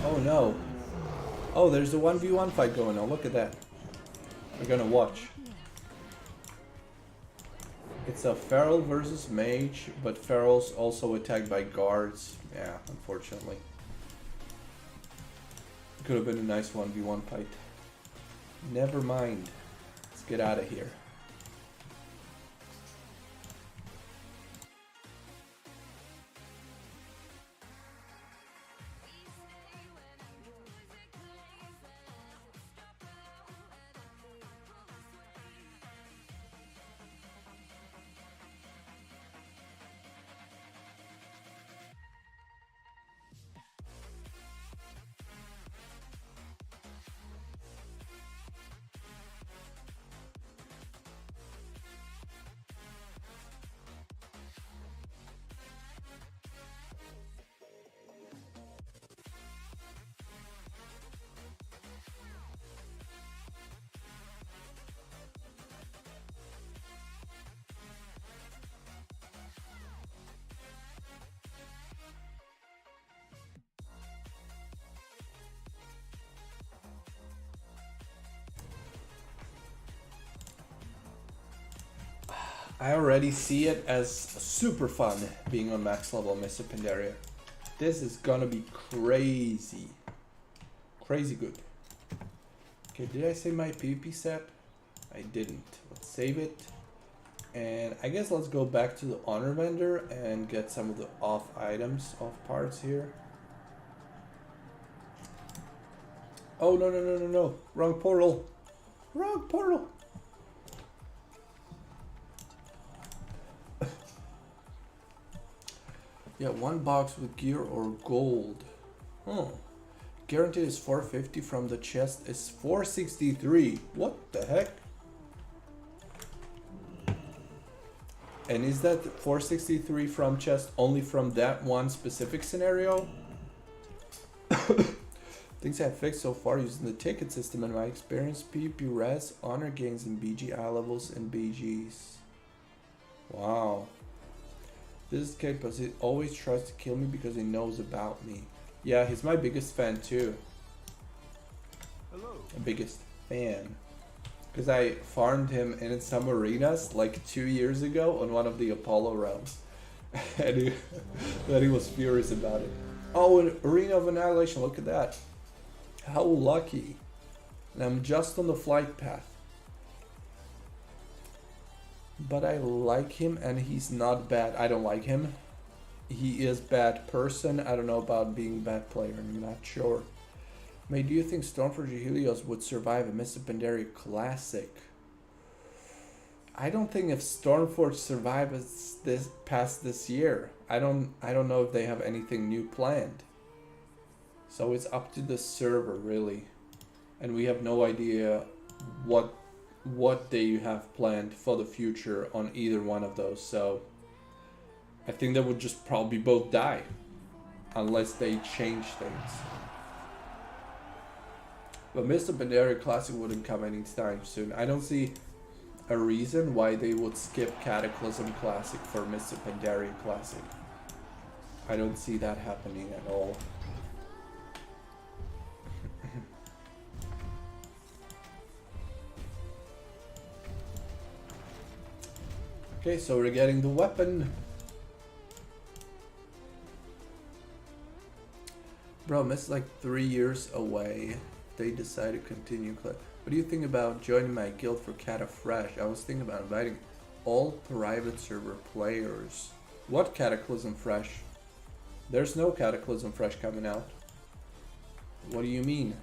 Oh no. Oh, there's a 1v1 fight going on. Look at that. We're gonna watch. It's a Feral versus Mage, but Feral's also attacked by guards. Yeah, unfortunately. Could have been a nice 1v1 fight. Never mind. Let's get out of here. I already see it as super fun being on max level Mr. Pandaria. This is gonna be crazy. Crazy good. Okay, did I save my PvP set? I didn't. Let's save it. And I guess let's go back to the honor vendor and get some of the off items, off parts here. Oh, no, no, no, no, no. Wrong portal. Wrong portal. Yeah, one box with gear or gold. Oh. Guaranteed is 450 from the chest is 463. What the heck? And is that 463 from chest only from that one specific scenario? Things I've fixed so far using the ticket system in my experience. PvP res, honor gains in BGI levels and BGs. Wow. This is kid, but he always tries to kill me because he knows about me. Yeah, he's my biggest fan too. Hello. The biggest fan. Because I farmed him in some arenas like 2 years ago on one of the Apollo realms. And he was furious about it. Oh, an Arena of Annihilation, look at that. How lucky. And I'm just on the flight path. But I like him and he's not bad. I don't like him. He is bad person. I don't know about being bad player. I'm not sure. May, do you think Stormforge Helios would survive a Mr. Pandaria Classic? I don't think if Stormforge survives this past this year. I don't know if they have anything new planned. So it's up to the server really. And we have no idea what they have planned for the future on either one of those. So I think they would just probably both die unless they change things. But Mr. Pandaria Classic wouldn't come anytime soon. I don't see a reason why they would skip Cataclysm Classic for Mr. Pandaria Classic. I don't see that happening at all. Okay, so we're getting the weapon. Bro, it's like 3 years away. They decide to continue. What do you think about joining my guild for Cata Fresh? I was thinking about inviting all private server players. What Cataclysm Fresh? There's no Cataclysm Fresh coming out. What do you mean?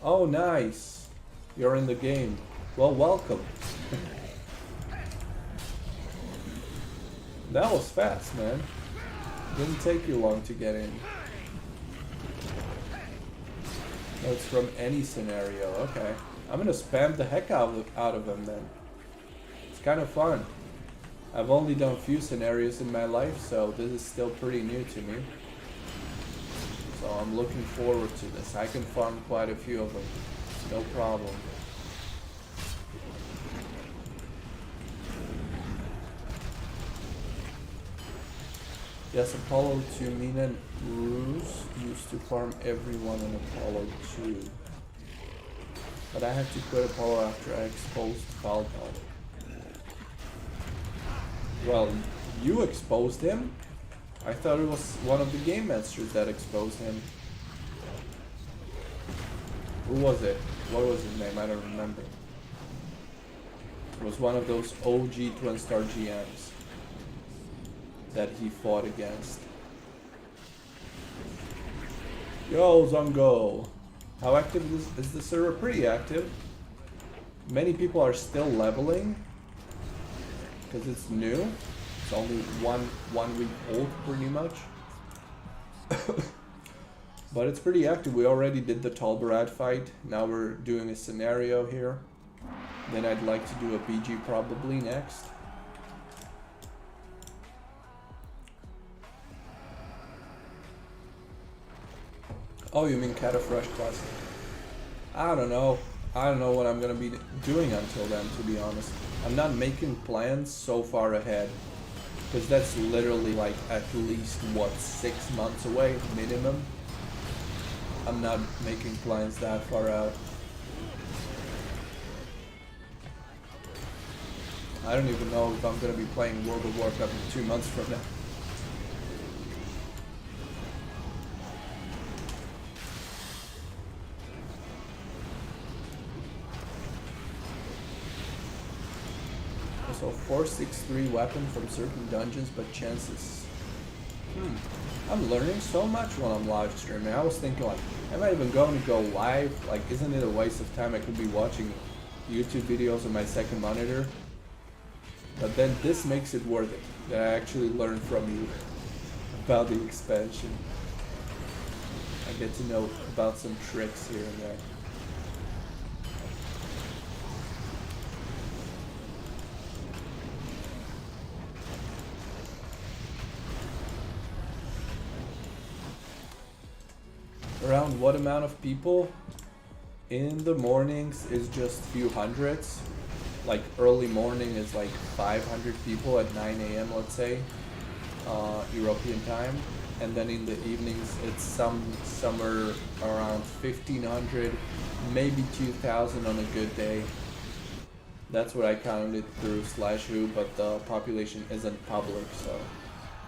Oh, nice. You're in the game. Well, welcome. That was fast, man. Didn't take you long to get in. No, it's from any scenario. Okay. I'm gonna spam the heck out of them then. It's kind of fun. I've only done a few scenarios in my life, so this is still pretty new to me. So I'm looking forward to this. I can farm quite a few of them. No problem. Yes, Apollo 2, Mina and Ruse used to farm everyone in Apollo 2. But I had to quit Apollo after I exposed Falcon. Well, you exposed him? I thought it was one of the game masters that exposed him. Who was it? What was his name? I don't remember. It was one of those OG Twinstar GMs that he fought against. Yo, Zongo! How active is the server? Pretty active. Many people are still leveling because it's new. It's only one week old, pretty much. But it's pretty active. We already did the Tol Barad fight. Now we're doing a scenario here. Then I'd like to do a BG probably next. Oh, you mean Cata Fresh Classic? I don't know. I don't know what I'm gonna be doing until then, to be honest. I'm not making plans so far ahead. Because that's literally like at least, what, 6 months away, minimum? I'm not making plans that far out. I don't even know if I'm gonna be playing World of Warcraft in 2 months from now. So 463 weapon from certain dungeons, but chances. I'm learning so much while I'm live streaming. I was thinking like, am I even going to go live? Like, isn't it a waste of time? I could be watching YouTube videos on my second monitor. But then this makes it worth it. That I actually learn from you about the expansion. I get to know about some tricks here and there. Around what amount of people? In the mornings is just few hundreds. Like early morning is like 500 people at 9 AM, let's say, European time. And then in the evenings it's somewhere around 1500, maybe 2000 on a good day. That's what I counted through /who, but the population isn't public, so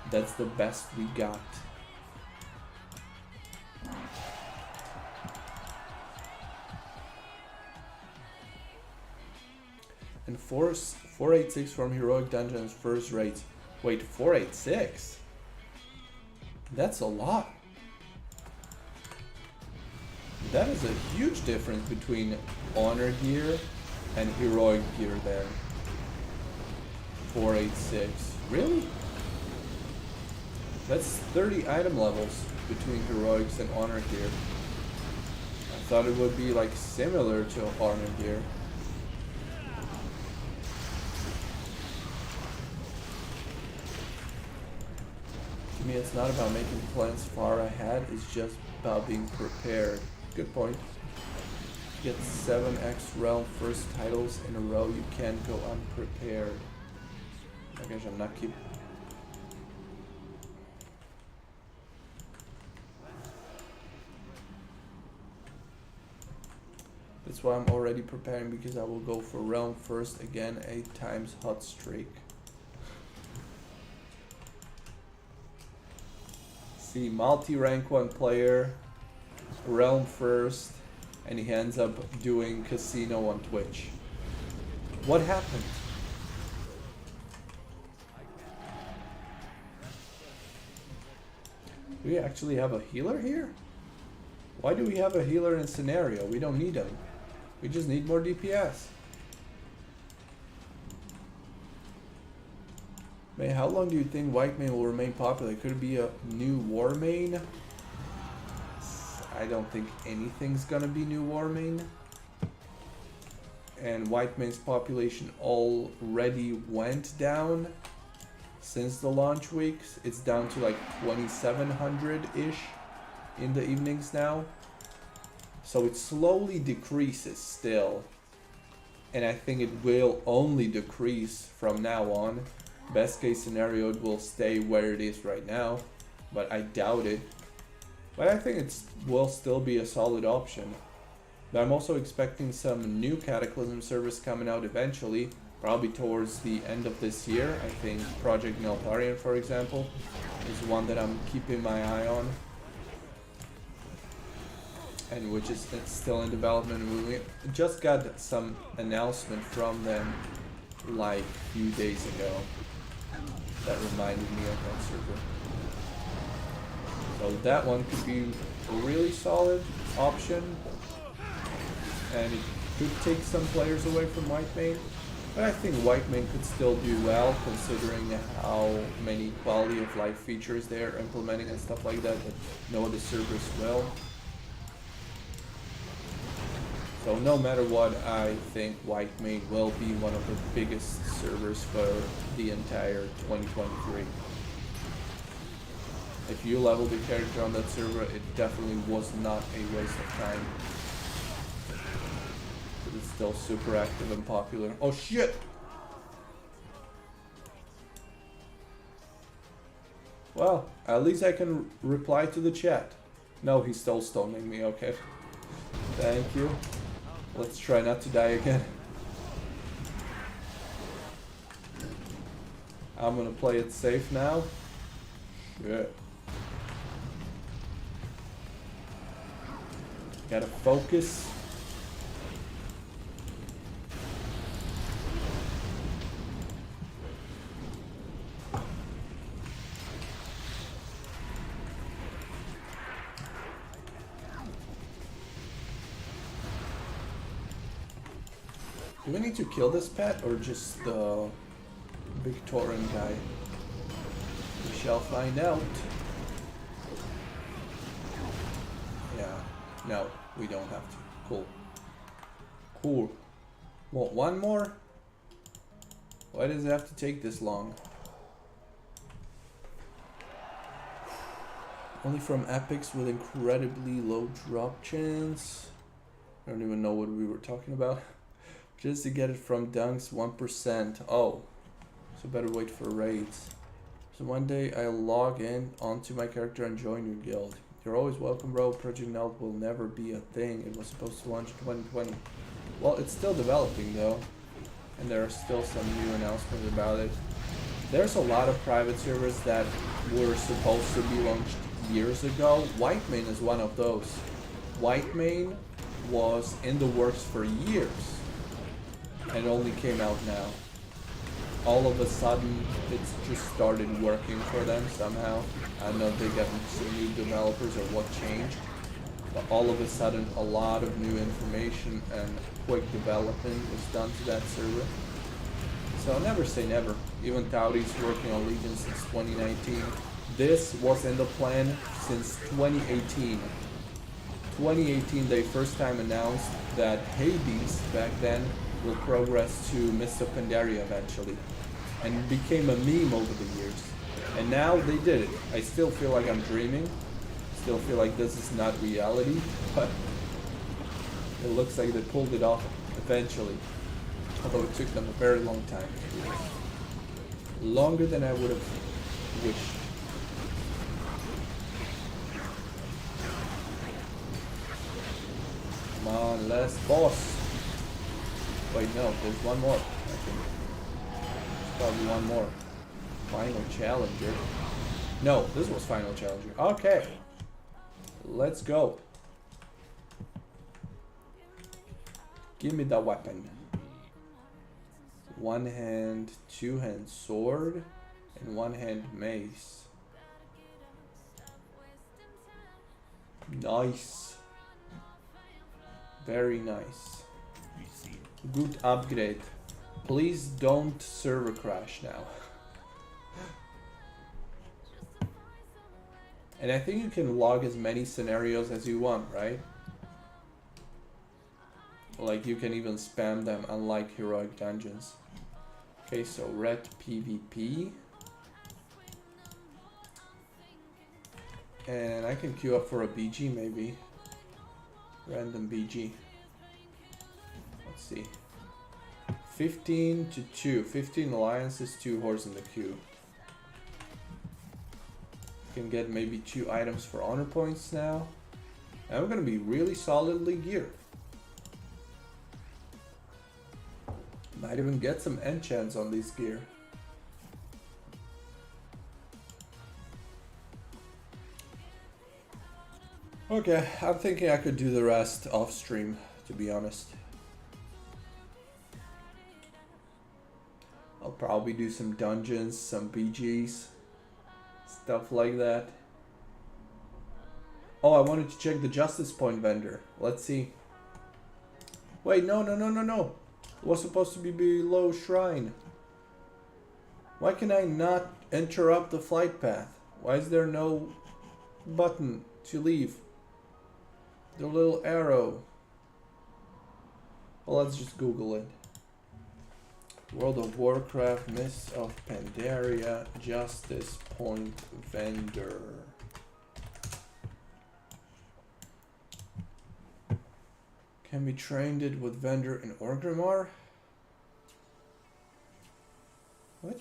that's the best we got. And 486 from Heroic Dungeons first rates. Wait, 486? That's a lot. That is a huge difference between Honor gear and Heroic gear there. 486. Really? That's 30 item levels between Heroics and Honor gear. I thought it would be like similar to Honor gear. To me, it's not about making plans far ahead, it's just about being prepared. Good point. Get 7x realm first titles in a row, you can't go unprepared. I guess I'm not keep. That's why I'm already preparing, because I will go for realm first again 8 times hot streak. See, multi-rank 1 player, realm first, and he ends up doing casino on Twitch. What happened? Do we actually have a healer here? Why do we have a healer in scenario? We don't need him. We just need more DPS. Man, how long do you think White Mane will remain popular? Could it be a new War Mane? I don't think anything's gonna be new War Mane. And White Mane's population already went down since the launch weeks. It's down to like 2,700-ish in the evenings now. So it slowly decreases still. And I think it will only decrease from now on. Best case scenario, it will stay where it is right now, but I doubt it. But I think it will still be a solid option. But I'm also expecting some new Cataclysm servers coming out eventually, probably towards the end of this year. I think Project MEYTRIX, for example, is one that I'm keeping my eye on, and which is still in development. We just got some announcement from them like a few days ago that reminded me of that server. So that one could be a really solid option, and it could take some players away from White Mane. But I think White Mane could still do well, considering how many quality of life features they're implementing and stuff like that no other servers will. So no matter what, I think White Mane will be one of the biggest servers for the entire 2023. If you leveled the character on that server, it definitely was not a waste of time. It's still super active and popular. Oh shit! Well, at least I can reply to the chat. No, he's still stoning me, okay. Thank you. Let's try not to die again. I'm gonna play it safe now. Shit. Gotta focus. Do we need to kill this pet or just the Victorian guy? We shall find out. Yeah, no, we don't have to. Cool. Cool. What, one more? Why does it have to take this long? Only from epics with incredibly low drop chance. I don't even know what we were talking about. Just to get it from dunks 1%. Oh, so better wait for raids. So one day I'll log in onto my character and join your guild. You're always welcome, bro. Project Nelt will never be a thing. It was supposed to launch 2020. Well, it's still developing though, and there are still some new announcements about it. There's a lot of private servers that were supposed to be launched years ago. White Mane is one of those. White Mane was in the works for years. and only came out now. All of a sudden, it's just started working for them somehow. I don't know if they got some new developers or what changed, but all of a sudden, a lot of new information and quick development was done to that server. So never say never. Even Taudi's working on Legion since 2019. This was in the plan since 2018. 2018, they first time announced that Hades back then will progress to Mr. Pandaria eventually, and it became a meme over the years. And now they did it. I still feel like I'm dreaming. Still feel like this is not reality, but it looks like they pulled it off eventually. Although it took them a very long time. Longer than I would have wished. Come on, last boss. Wait, no, there's one more. I think. There's probably one more. Final challenger. No, this was final challenger. Okay. Let's go. Give me the weapon. One hand, two hand sword, and one hand mace. Nice. Very nice. Good upgrade. Please don't server crash now. And I think you can log as many scenarios as you want, right? Like you can even spam them, unlike heroic dungeons. Okay, so red PvP. And I can queue up for a BG maybe. Random BG. Let's see. 15 to 2. 15 alliances, 2 horse in the queue. Can get maybe 2 items for honor points now. And I'm gonna be really solidly geared. Might even get some enchants on this gear. Okay, I'm thinking I could do the rest off stream, to be honest. I'll probably do some dungeons, some BGs, stuff like that. Oh, I wanted to check the Justice Point vendor. Let's see. Wait, no. It was supposed to be below Shrine. Why can I not interrupt the flight path? Why is there no button to leave? The little arrow. Well, let's just Google it. World of Warcraft, Mists of Pandaria, Justice Point vendor. Can be trained it with vendor in Orgrimmar? What?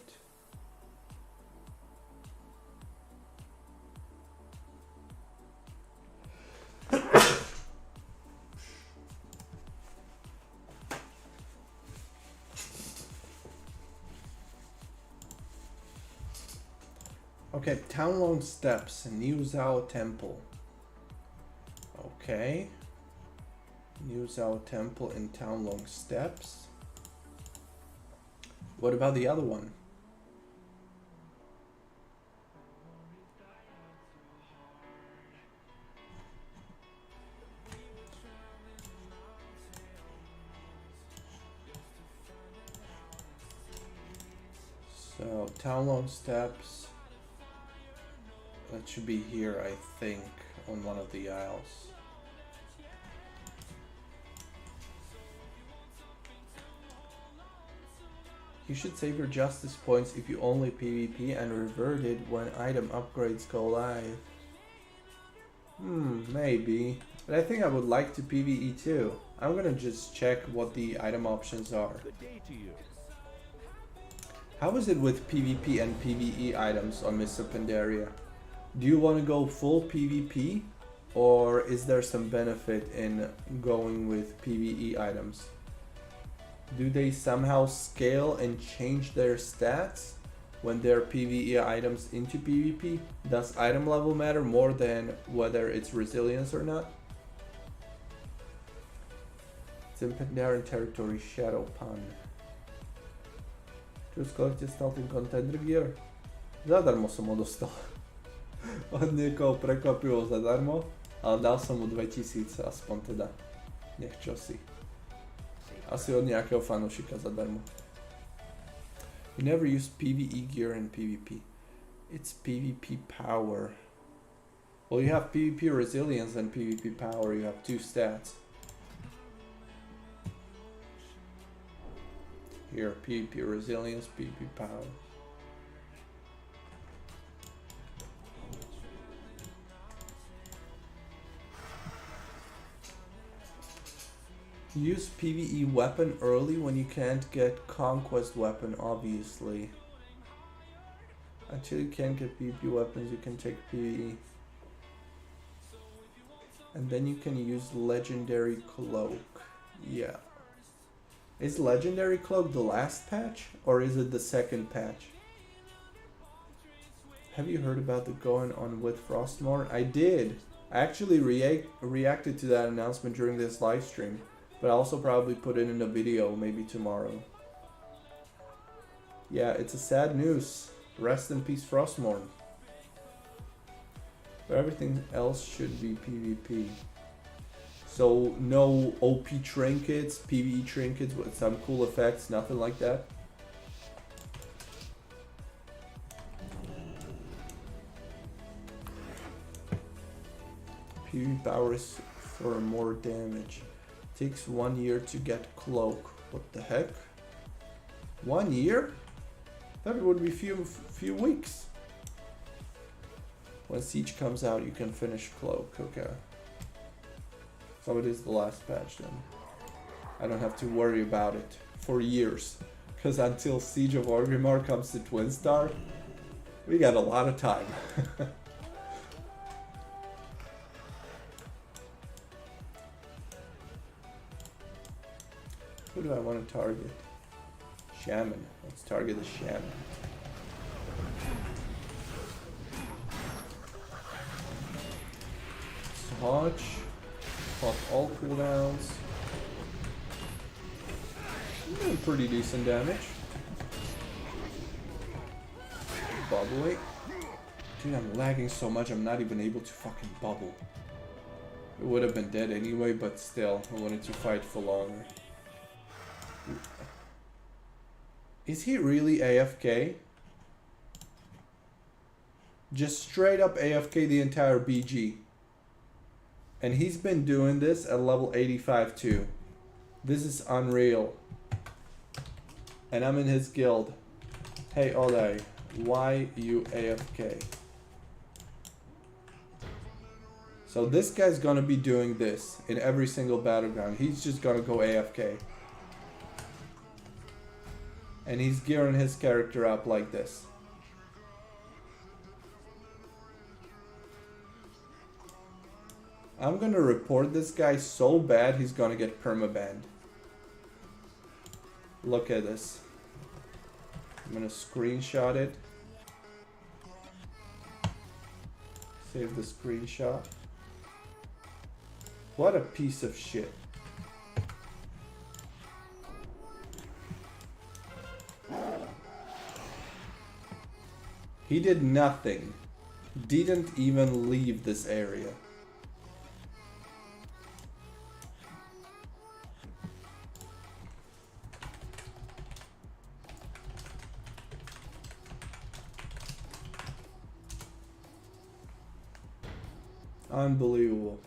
Okay, Townlong Steps, New Zhao Temple. Okay. New Zhao Temple in Townlong Steps. What about the other one? So, Townlong Steps. That should be here, I think, on one of the aisles. You should save your justice points if you only PvP and revert it when item upgrades go live. Maybe. But I think I would like to PvE too. I'm gonna just check what the item options are. Good day to you. How is it with PvP and PvE items on Mr. Pandaria? Do you want to go full PvP? Or is there some benefit in going with PvE items? Do they somehow scale and change their stats when they're PvE items into PvP? Does item level matter more than whether it's resilience or not? It's in Pandarian territory, Shadow Pun. Choose collected Starting Contender Gear. Zadarmo som ho dostal. Od niekoho prekvapilo zadarmo, ale dal som mu 2000 aspoň teda. Nech čo si. Asi od nejakého fanúšika zadarmo. You never use PvE gear in PvP. It's PvP power. Well, you have PvP resilience and PvP power. You have two stats. Here, PvP resilience, PvP power. Use PvE weapon early when you can't get conquest weapon, obviously. Until you can't get PvP weapons, you can take PvE. And then you can use legendary cloak. Yeah. Is legendary cloak the last patch? Or is it the second patch? Have you heard about the going on with Frostmourne? I did. I actually reacted to that announcement during this live stream. But I'll also probably put it in a video maybe tomorrow. Yeah, it's a sad news. Rest in peace, Frostmourne. But everything else should be PvP. So no OP trinkets, PvE trinkets with some cool effects, nothing like that. PvP power is for more damage. Takes 1 year to get cloak. What the heck? 1 year? Thought it would be few weeks. When Siege comes out, you can finish cloak. Okay. So it is the last patch then. I don't have to worry about it for years. Because until Siege of Orgrimmar comes to Twinstar, we got a lot of time. Who do I want to target? Shaman. Let's target the Shaman. Hodge. Pop all cooldowns. Doing pretty decent damage. Bubbly. Dude, I'm lagging so much I'm not even able to fucking bubble. It would have been dead anyway, but still, I wanted to fight for longer. Is he really AFK? Just straight up AFK the entire BG. And he's been doing this at level 85 too. This is unreal. And I'm in his guild. Hey Ole, why you AFK? So this guy's gonna be doing this in every single battleground. He's just gonna go AFK. And he's gearing his character up like this. I'm gonna report this guy so bad he's gonna get permabanned. Look at this. I'm gonna screenshot it. Save the screenshot. What a piece of shit. He did nothing. Didn't even leave this area. Unbelievable.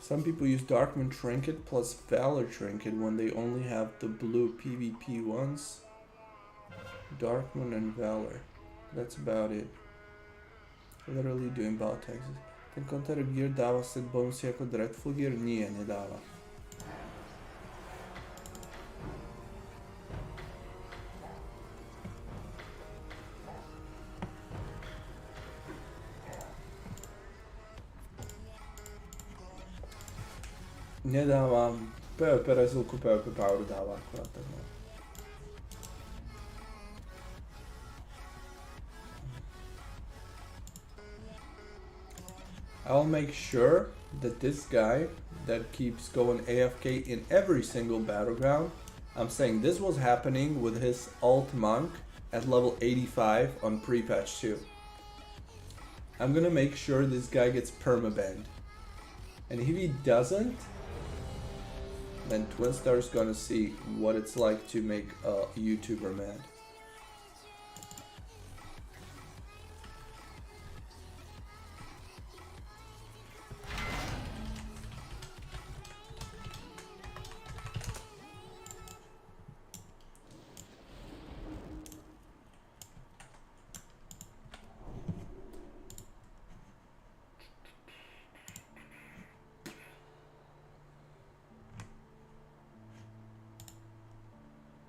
Some people use Darkmoon Trinket plus Valor Trinket when they only have the blue PvP ones. Darkmoon and Valor. That's about it. Literally doing bot taxes. Ten Counter Gear dáva set bonusy jako Dreadful Gear? Nie, nedáva. Nedávam. PvP rezulku, PvP power dáva akurát tak no. I'll make sure that this guy that keeps going AFK in every single battleground, I'm saying this was happening with his alt monk at level 85 on pre-patch 2. I'm gonna make sure this guy gets permabanned. And if he doesn't, then Twinstar's gonna see what it's like to make a YouTuber mad.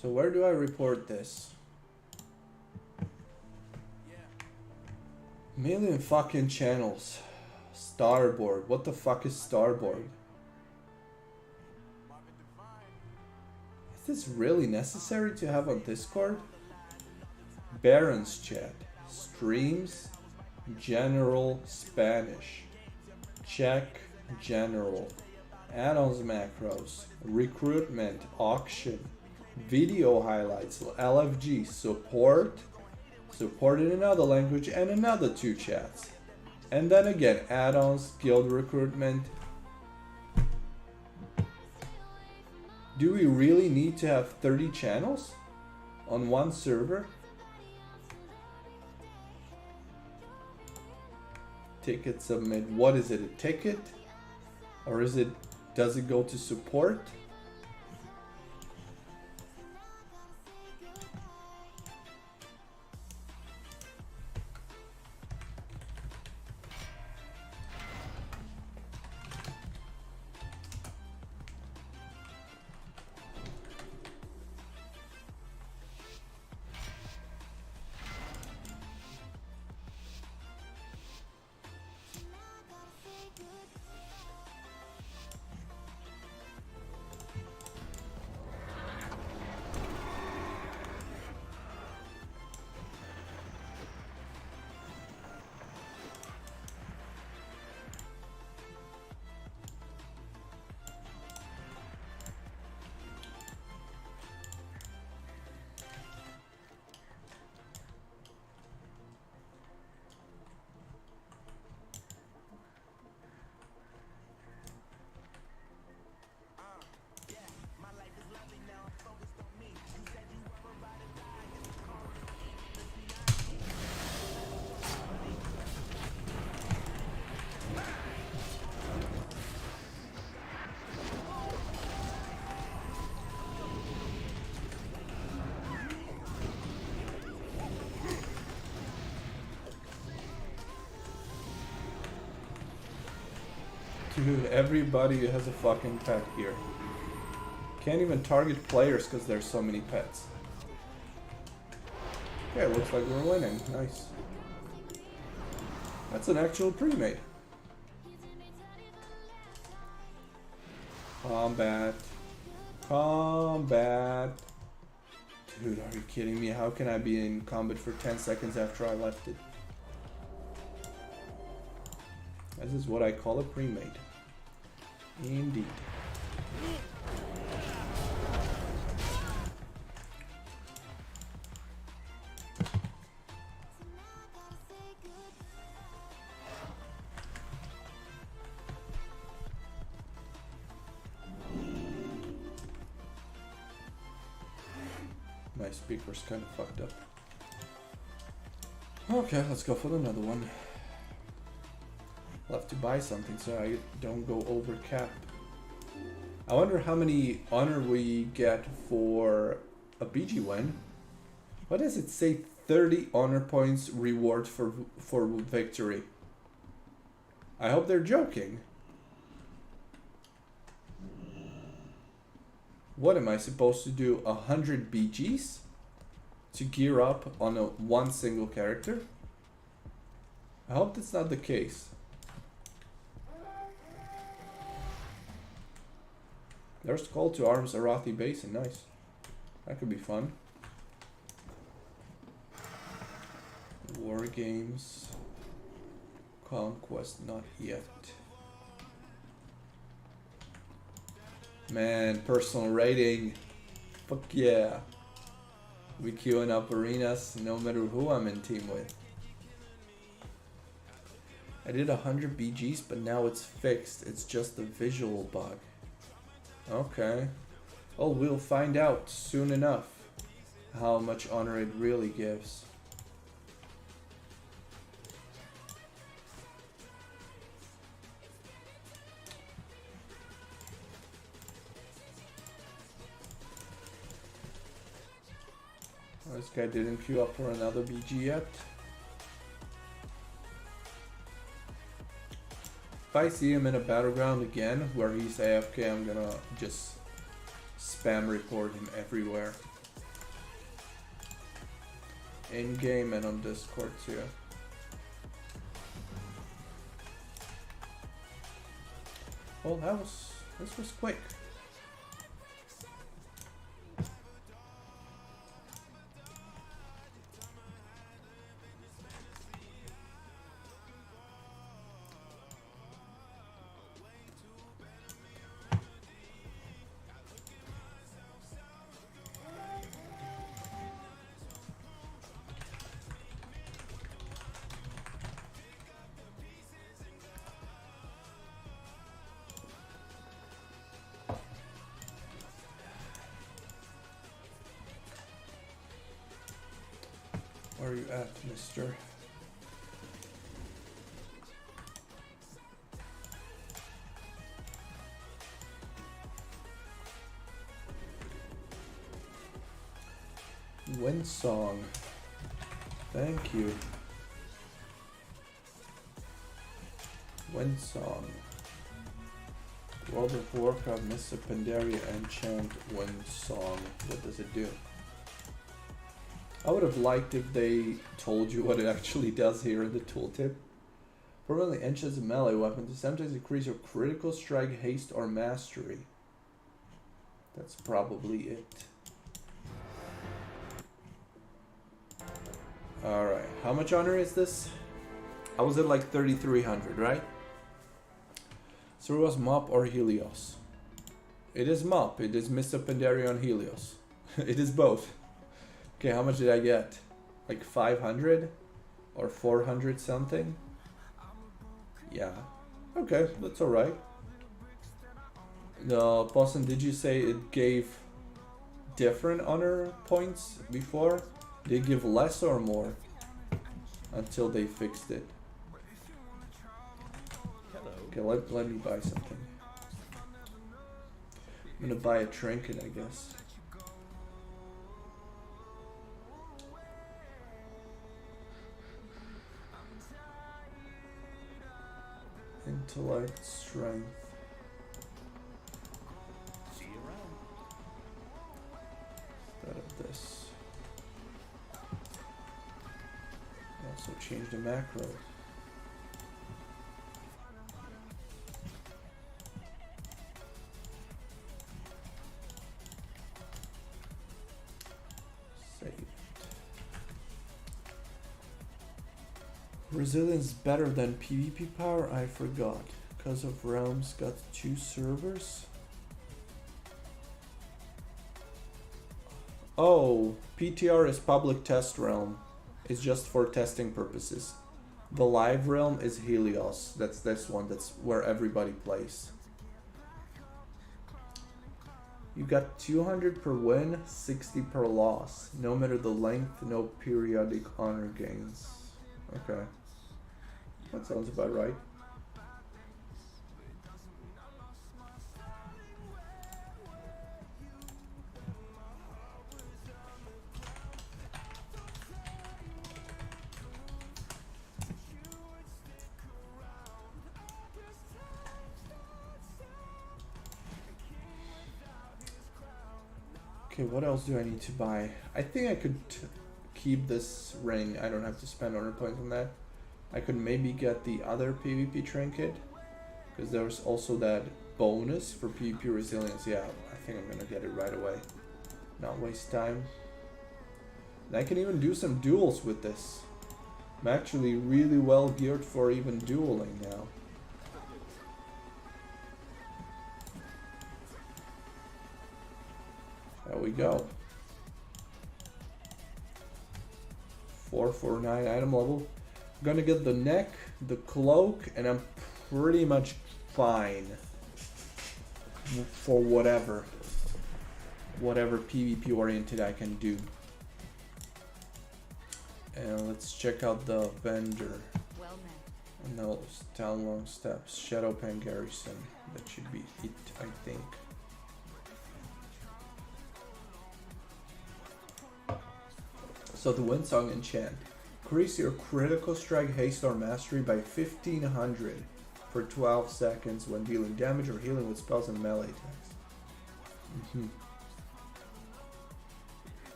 So where do I report this? Million fucking channels. Starboard. What the fuck is Starboard? Is this really necessary to have on Discord? Baron's chat. Streams. General Spanish. Check general. Add-ons macros. Recruitment. Auction. Video highlights, LFG, support in another language, and another 2 chats. And then again, add-ons, guild recruitment. Do we really need to have 30 channels on one server? Ticket submit, what is it, a ticket? Or is it, does it go to support? Dude, everybody has a fucking pet here. Can't even target players because there's so many pets. Okay, looks like we're winning. Nice. That's an actual pre-made. Combat. Combat. Dude, are you kidding me? How can I be in combat for 10 seconds after I left it? This is what I call a pre-made. Indeed. My speaker's kind of fucked up. Okay, let's go for another one. I'll have to buy something so I don't go over cap. I wonder how many honor we get for a BG win. What does it say? 30 honor points reward for victory. I hope they're joking. What am I supposed to do? 100 BGs to gear up on one single character? I hope that's not the case. There's Call to Arms Arathi Basin, nice. That could be fun. War games. Conquest, not yet. Man, personal rating. Fuck yeah. We queuing up arenas no matter who I'm in team with. I did 100 BGs, but now it's fixed. It's just a visual bug. Okay. Oh, we'll find out soon enough how much honor it really gives. This guy didn't queue up for another BG yet. If I see him in a battleground again where he's AFK, I'm gonna just spam report him everywhere. In game and on Discord too. Well, this was quick. Where are you at, mister? Wind Song. Thank you. Wind Song. World of Warcraft, Mr. Pandaria, Enchant, Wind Song. What does it do? I would have liked if they told you what it actually does here in the tooltip. Permanently enchants a melee weapon to sometimes increase your critical strike, haste, or mastery. That's probably it. Alright, how much honor is this? I was at like 3,300, right? So it was Mop or Helios? It is Mop, it is Mr. Pandaria on Helios. It is both. Okay, how much did I get? Like 500? Or 400 something? Yeah. Okay, that's alright. No, Boston, did you say it gave different honor points before? Did it give less or more? Until they fixed it. Hello. Okay, let me buy something. I'm gonna buy a trinket, I guess. Intellect, strength. See you around. Instead of this. Also change the macro. Save. Resilience better than PvP power? I forgot. Because of Realms got 2 servers? Oh, PTR is public test realm. It's just for testing purposes. The live realm is Helios. That's this one. That's where everybody plays. You got 200 per win, 60 per loss. No matter the length, no periodic honor gains. Okay. That sounds about right. Okay, what else do I need to buy? I think I could keep this ring. I don't have to spend 100 points on that. I could maybe get the other PvP trinket, because there's also that bonus for PvP resilience. Yeah, I think I'm gonna get it right away. Not waste time. And I can even do some duels with this. I'm actually really well geared for even dueling now. There we go. 449 item level. I'm gonna get the neck, the cloak, and I'm pretty much fine for whatever PvP oriented I can do. And let's check out the vendor. Well met. And those down long steps. Shadow Pen Garrison. That should be it, I think. So the Windsong enchant. Increase your critical strike, haste, or mastery by 1500 for 12 seconds when dealing damage or healing with spells and melee attacks.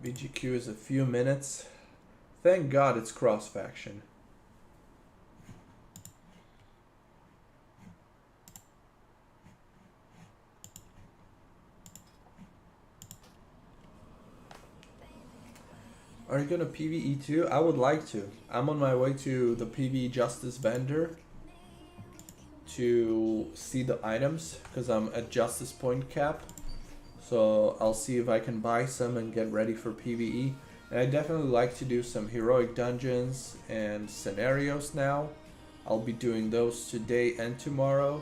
VGQ is a few minutes. Thank God it's cross-faction. Are you gonna PvE too? I would like to. I'm on my way to the PvE Justice vendor to see the items because I'm at Justice Point cap. So I'll see if I can buy some and get ready for PvE. And I definitely like to do some heroic dungeons and scenarios now. I'll be doing those today and tomorrow,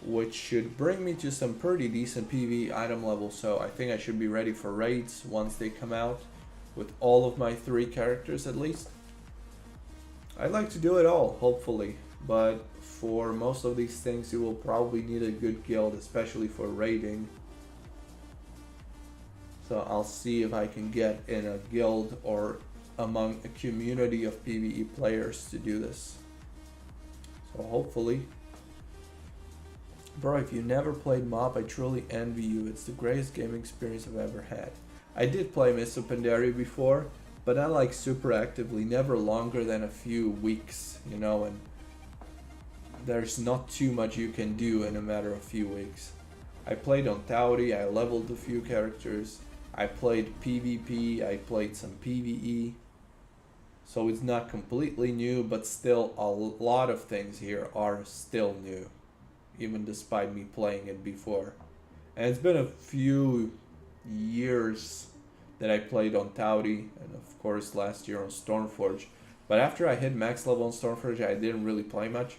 which should bring me to some pretty decent PvE item levels. So I think I should be ready for raids once they come out, with all of my 3 characters at least. I'd like to do it all, hopefully, but for most of these things you will probably need a good guild, especially for raiding. So I'll see if I can get in a guild or among a community of PvE players to do this. So hopefully. Bro, if you never played MOB, I truly envy you. It's the greatest gaming experience I've ever had. I did play Mists of Pandaria before, but not like super actively, never longer than a few weeks, you know, and there's not too much you can do in a matter of few weeks. I played on Tauri, I leveled a few characters, I played PvP, I played some PvE, so it's not completely new, but still a lot of things here are still new, even despite me playing it before. And it's been a few years that I played on Tauri, and of course last year on Stormforge, but after I hit max level on Stormforge I didn't really play much.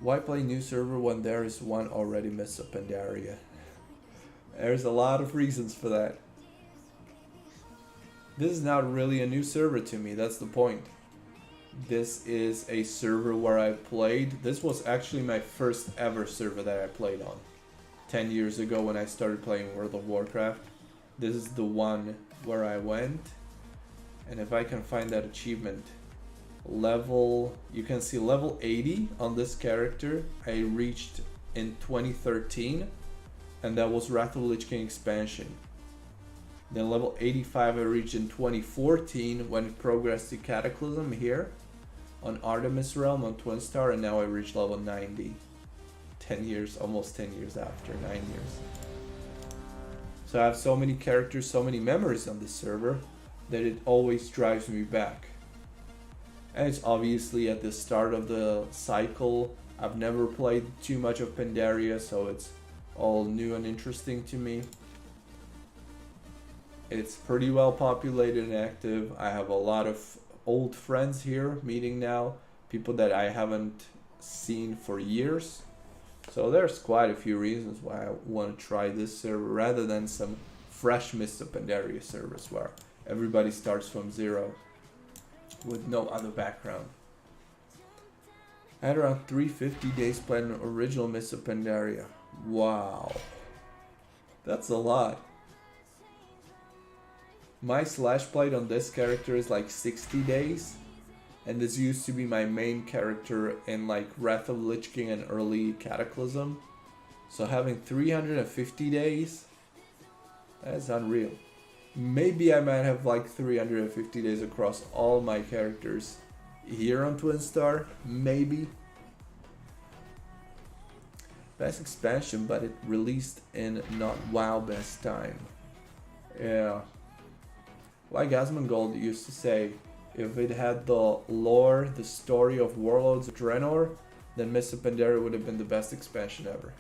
Why play new server when there is one already? Mists of Pandaria? There's a lot of reasons for that. This is not really a new server to me, that's the point. This is a server where I played. This was actually my first ever server that I played on. 10 years ago when I started playing World of Warcraft. This is the one where I went. And if I can find that achievement. Level, you can see level 80 on this character I reached in 2013, and that was Wrath of the Lich King expansion. Then level 85 I reached in 2014 when it progressed to Cataclysm here on Artemis Realm on Twinstar, and now I reached level 90. 10 years, almost 10 years after, 9 years. So I have so many characters, so many memories on this server that it always drives me back. And it's obviously at the start of the cycle. I've never played too much of Pandaria, so it's all new and interesting to me. It's pretty well populated and active. I have a lot of old friends here meeting now, people that I haven't seen for years. So there's quite a few reasons why I want to try this server rather than some fresh Mists of Pandaria servers where everybody starts from zero with no other background. I had around 350 days playing an original Mists of Pandaria. Wow. That's a lot. My slash played on this character is like 60 days. And this used to be my main character in like Wrath of the Lich King and early Cataclysm. So having 350 days, that's unreal. Maybe I might have like 350 days across all my characters here on Twinstar. Maybe. Best expansion, but it released in not WoW best time. Yeah. Like Asmongold used to say, if it had the lore, the story of Warlords of Draenor, then Mists of Pandaria would have been the best expansion ever.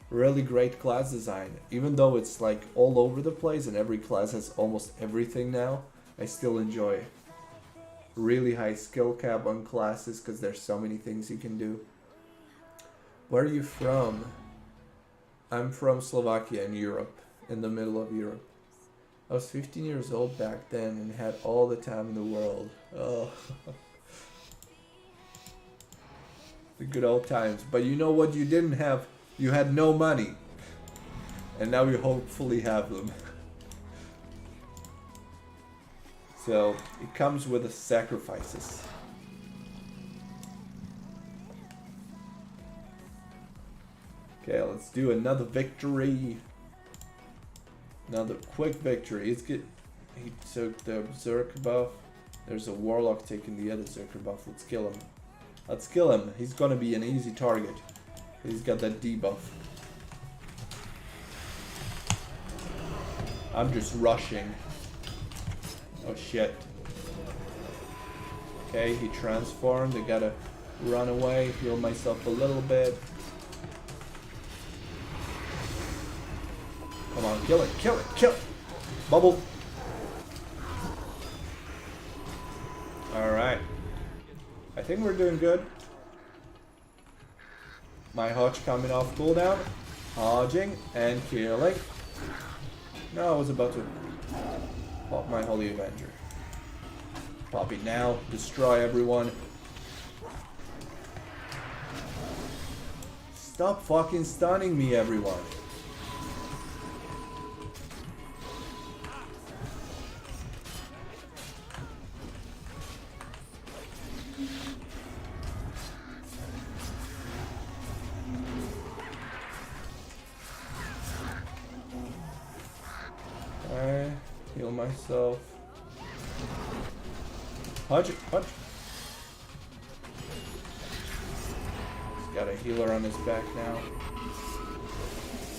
Really great class design. Even though it's like all over the place and every class has almost everything now, I still enjoy it. Really high skill cap on classes because there's so many things you can do. Where are you from? I'm from Slovakia in Europe, in the middle of Europe. I was 15 years old back then and had all the time in the world. Oh. The good old times. But you know what you didn't have? You had no money. And now you hopefully have them. So, it comes with the sacrifices. Okay, let's do another victory. Another quick victory. He took the Berserker buff. There's a Warlock taking the other Berserker buff. Let's kill him. Let's kill him. He's gonna be an easy target. He's got that debuff. I'm just rushing. Oh shit. Okay, he transformed. I gotta run away, heal myself a little bit. Come on, kill it, kill it, kill it! Bubble! Alright. I think we're doing good. My Hodge coming off cooldown. Hodging and killing. No, I was about to pop my Holy Avenger. Pop it now. Destroy everyone. Stop fucking stunning me, everyone. Heal myself. Hodge it, hodge. He's got a healer on his back now.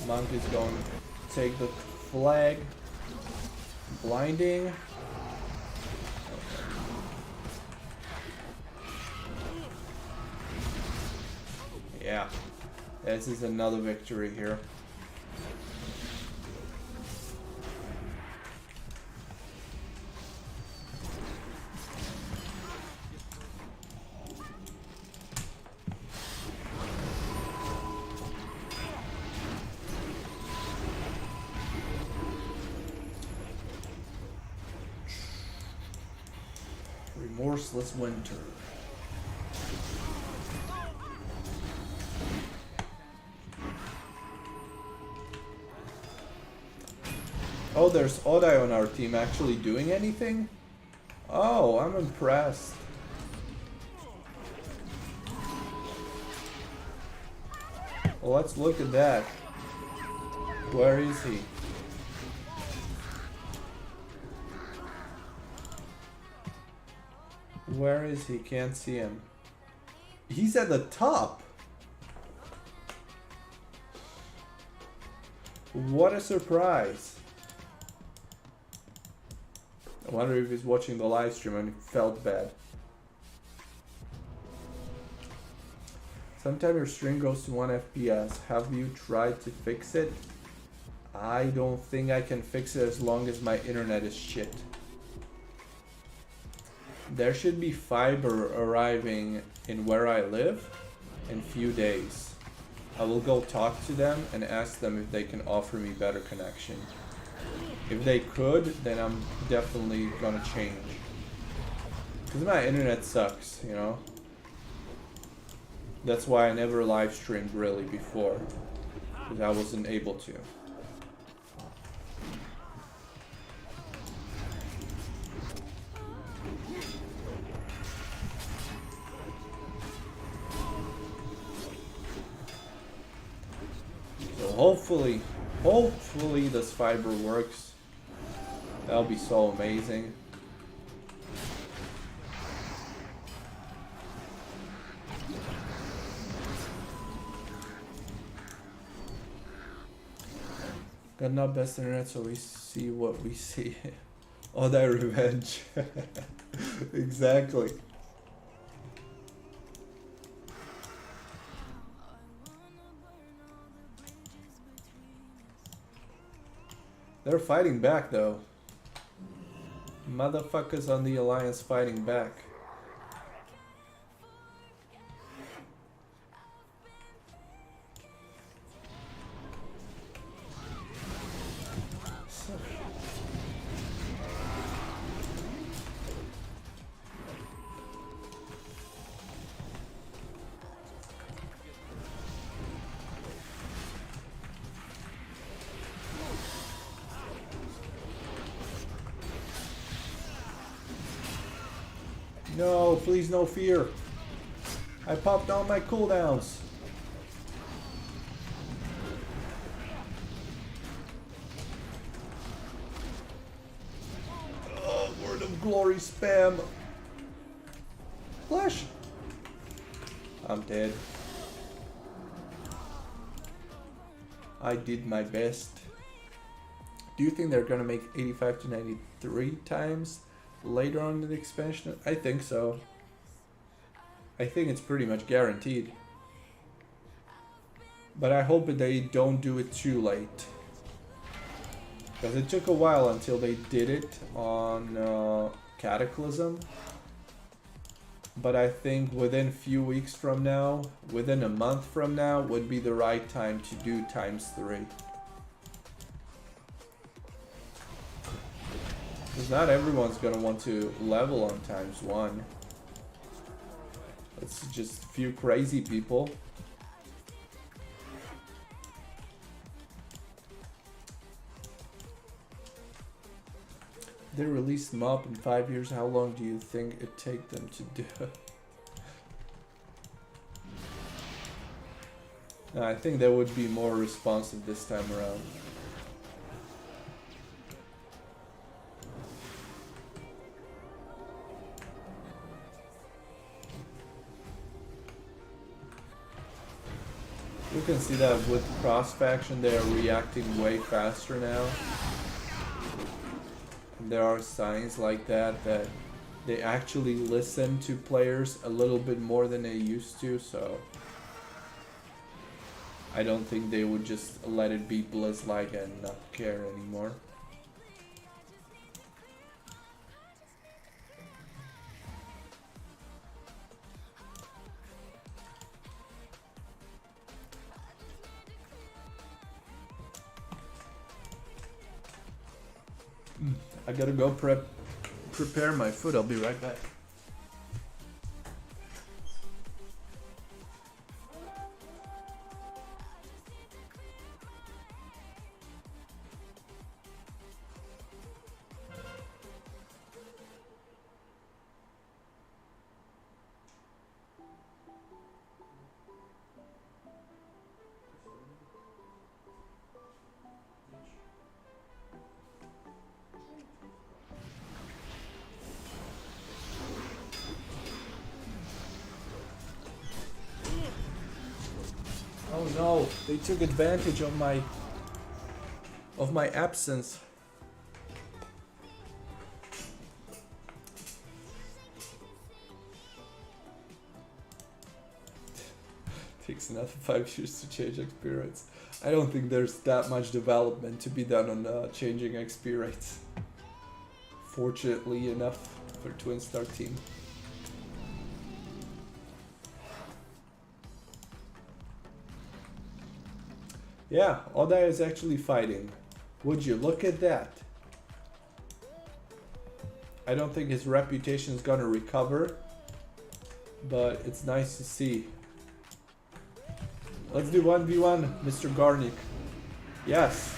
Monk is going to take the flag. Blinding. Yeah. This is another victory here. Remorseless winter. Oh, there's Odai on our team actually doing anything? Oh, I'm impressed. Well, let's look at that. Where is he? Where is he? Can't see him. He's at the top. What a surprise. I wonder if he's watching the live stream and felt bad. Sometimes your stream goes to 1 FPS. Have you tried to fix it? I don't think I can fix it as long as my internet is shit. There should be fiber arriving in where I live in few days. I will go talk to them and ask them if they can offer me better connection. If they could, then I'm definitely gonna change. Because my internet sucks, you know? That's why I never live streamed really before. Because I wasn't able to. Hopefully this fiber works. That'll be so amazing. Got not best internet, so we see what we see. Oh, that revenge. Exactly. They're fighting back though. Motherfuckers on the Alliance fighting back. No, please no fear. I popped all my cooldowns. Oh, word of glory spam. Flash. I'm dead. I did my best. Do you think they're gonna make 85 to 93 times later on in the expansion? I think so. I think it's pretty much guaranteed. But I hope that they don't do it too late. Because it took a while until they did it on Cataclysm. But I think within a few weeks from now, within a month from now, would be the right time to do ×3. Because not everyone's gonna want to level on ×1. It's just a few crazy people. They released MOP in 5 years. How long do you think it take them to do it? No, I think they would be more responsive this time around. You can see that with cross faction they are reacting way faster now. And there are signs like that that they actually listen to players a little bit more than they used to, so I don't think they would just let it be Blizz-like and not care anymore. I gotta go prepare my food. I'll be right back. Oh no, they took advantage of my absence. Takes another 5 years to change XP rates. I don't think there's that much development to be done on changing XP rates. Fortunately enough for Twinstar team. Yeah, Oda is actually fighting. Would you look at that? I don't think his reputation is gonna recover, but it's nice to see. Let's do 1v1, Mr. Garnick. Yes.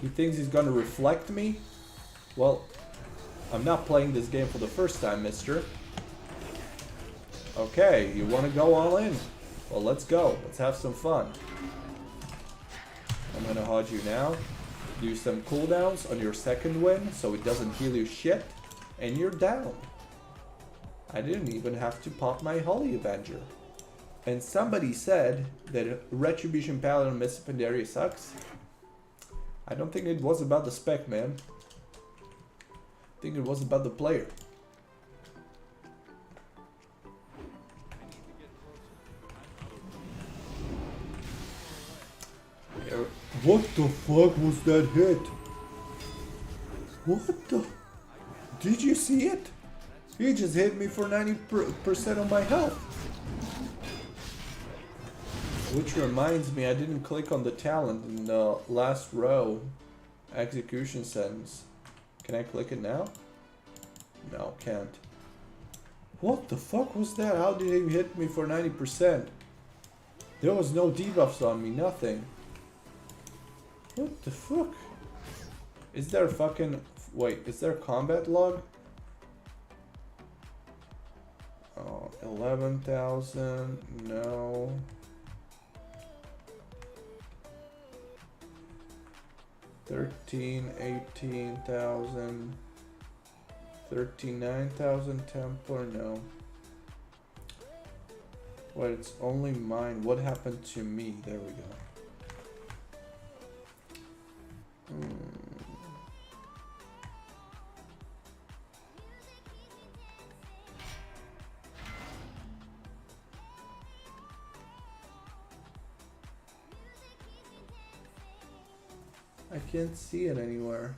He thinks he's gonna reflect me? Well, I'm not playing this game for the first time, mister. Okay, you wanna go all in? Well, let's go. Let's have some fun. I'm gonna HUD you now. Do some cooldowns on your second win so it doesn't heal you shit, and you're down. I didn't even have to pop my Holy Avenger. And somebody said that Retribution Paladin Miss Pandaria sucks. I don't think it was about the spec, man. I think it was about the player. What the fuck was that hit? What the? Did you see it? He just hit me for 90% of my health. Which reminds me, I didn't click on the talent in the last row. Execution sentence. Can I click it now? No, can't. What the fuck was that? How did he hit me for 90%? There was no debuffs on me, nothing. What the fuck? Is there fucking... Wait, is there a combat log? Oh, 11,000, no. 18,000. 39,000 Templar, no. Wait, it's only mine. What happened to me? There we go. I can't see it anywhere.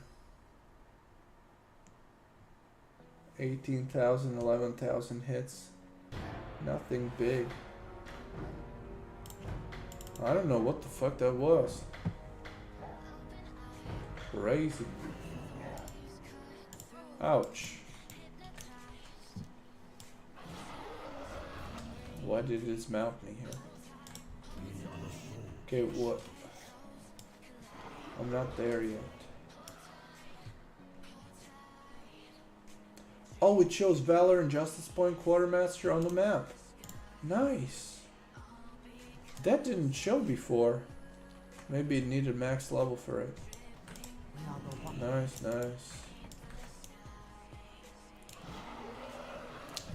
18,000, 11,000 hits. Nothing big. I don't know what the fuck that was. Crazy. Ouch. Why did it dismount me here? Okay, what? I'm not there yet. Oh, it shows Valor and Justice Point Quartermaster on the map. Nice. That didn't show before. Maybe it needed max level for it. Nice, nice.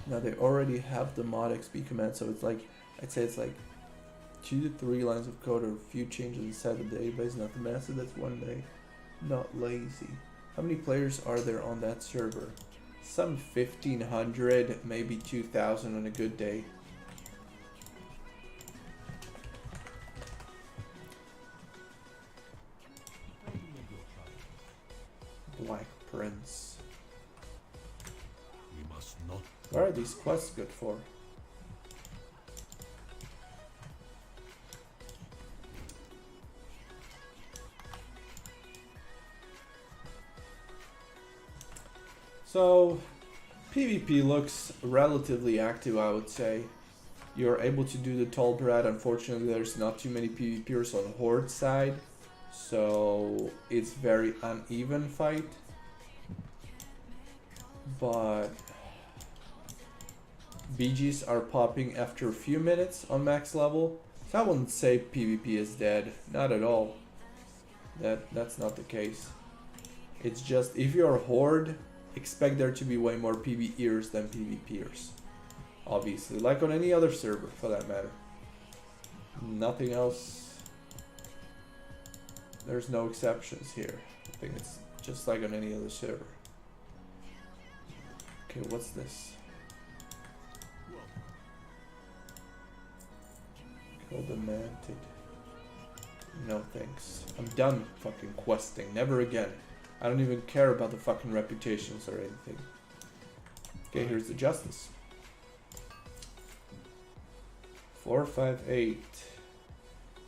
Now they already have the mod XP command, so it's like, I'd say it's like 2 to 3 lines of code or a few changes inside the database. Nothing massive, that's one day. Not lazy. How many players are there on that server? Some 1,500, maybe 2,000 on a good day. Black Prince. We must not. What are these quests good for? So, PvP looks relatively active, I would say. You're able to do the Tol Barad. Unfortunately, there's not too many PvPers on Horde side, so it's very uneven fight. But BGs are popping after a few minutes on max level, so I wouldn't say PvP is dead. Not at all. That's not the case. It's just if you're a Horde, expect there to be way more PvEers than PvPers. Obviously, like on any other server for that matter. Nothing else. There's no exceptions here. I think it's just like on any other server. Okay, what's this? Kill the Manted. No thanks. I'm done fucking questing. Never again. I don't even care about the fucking reputations or anything. Okay, here's the Justice. 458.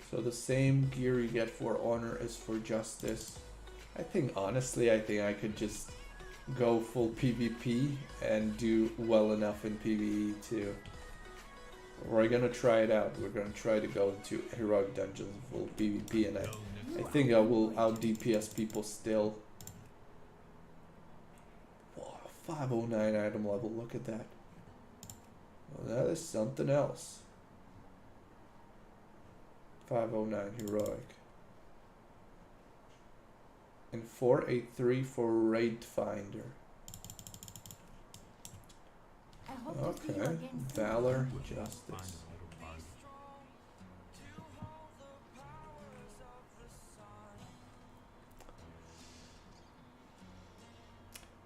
So the same gear you get for Honor is for Justice. I think honestly, I think I could just go full PvP and do well enough in PvE too. We're gonna try it out. We're gonna try to go into heroic dungeons full PvP, and I think I will out DPS people still. 509 item level, look at that. Well, that is something else. 509 heroic. and 483 for Raid Finder. I hope to see you Okay, again soon. Valor, Justice.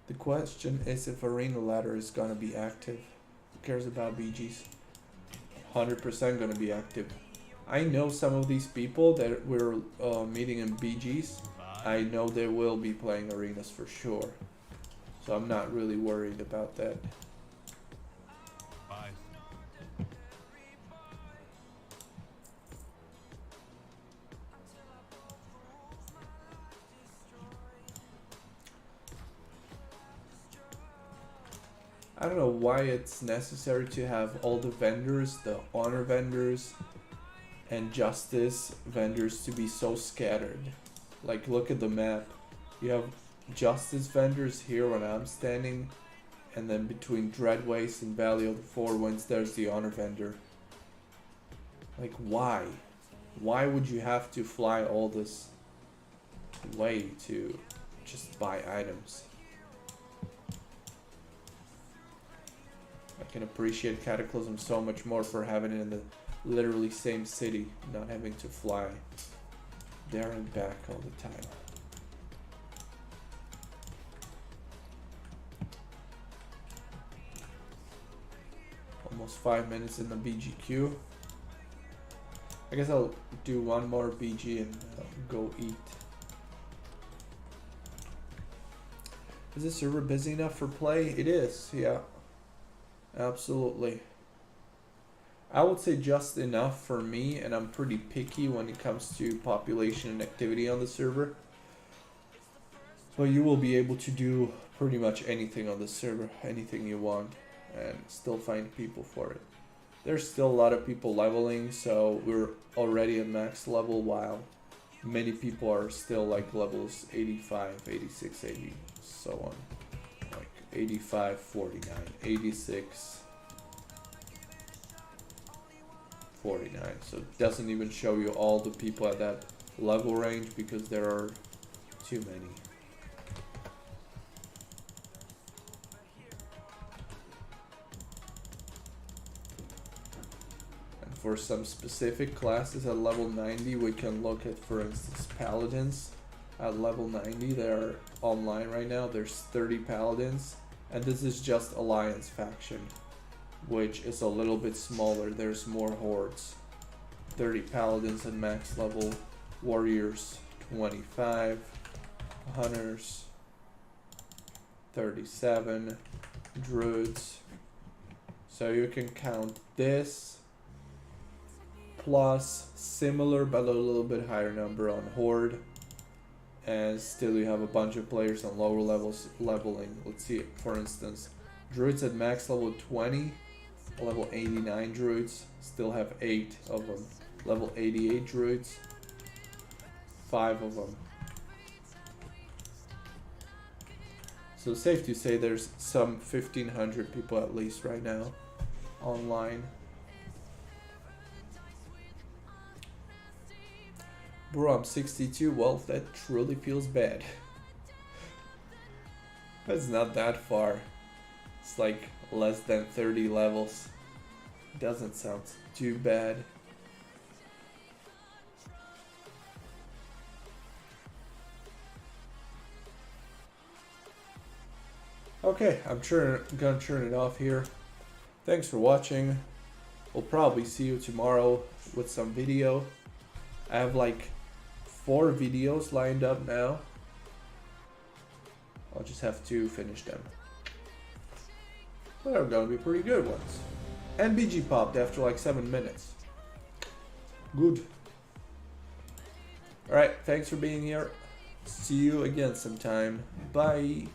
The question is if Arena Ladder is gonna be active. Who cares about BGs? 100% gonna be active. I know some of these people that we're meeting in BGs. I know they will be playing arenas for sure. So I'm not really worried about that. Bye. I don't know why it's necessary to have all the vendors, the honor vendors and justice vendors to be so scattered. Like look at the map. You have justice vendors here when I'm standing, and then between Dreadwaste and Valley of the Four Winds there's the honor vendor. Like why? Why would you have to fly all this way to just buy items? I can appreciate Cataclysm so much more for having it in the literally same city, not having to fly there and back all the time. Almost 5 minutes in the BGQ. I guess I'll do one more BG and go eat. Is this server busy enough for play? It is, yeah. Absolutely. I would say just enough for me, and I'm pretty picky when it comes to population and activity on the server. But you will be able to do pretty much anything on the server, anything you want, and still find people for it. There's still a lot of people leveling, so we're already at max level, while many people are still like levels 85, 86, 80, so on. 85, 49, 86, 49. So it doesn't even show you all the people at that level range because there are too many. And for some specific classes at level 90, we can look at, for instance, Paladins. At level 90, they're online right now. There's 30 Paladins. And this is just Alliance faction, which is a little bit smaller. There's more hordes. 30 Paladins at max level, Warriors 25, Hunters 37, Druids. So you can count this plus similar but a little bit higher number on Horde. And still you have a bunch of players on lower levels leveling. Let's see, for instance, Druids at max level 20, level 89 Druids, still have 8 of them. Level 88 Druids, 5 of them. So safe to say there's some 1,500 people at least right now online. Bro, I'm 62. Well, that truly feels bad. That's not that far. It's like less than 30 levels. Doesn't sound too bad. Okay, I'm gonna turn it off here. Thanks for watching. We'll probably see you tomorrow with some video. I have like 4 videos lined up now. I'll just have to finish them. But they're gonna be pretty good ones. And BG popped after like 7 minutes. Good. Alright, thanks for being here. See you again sometime. Bye.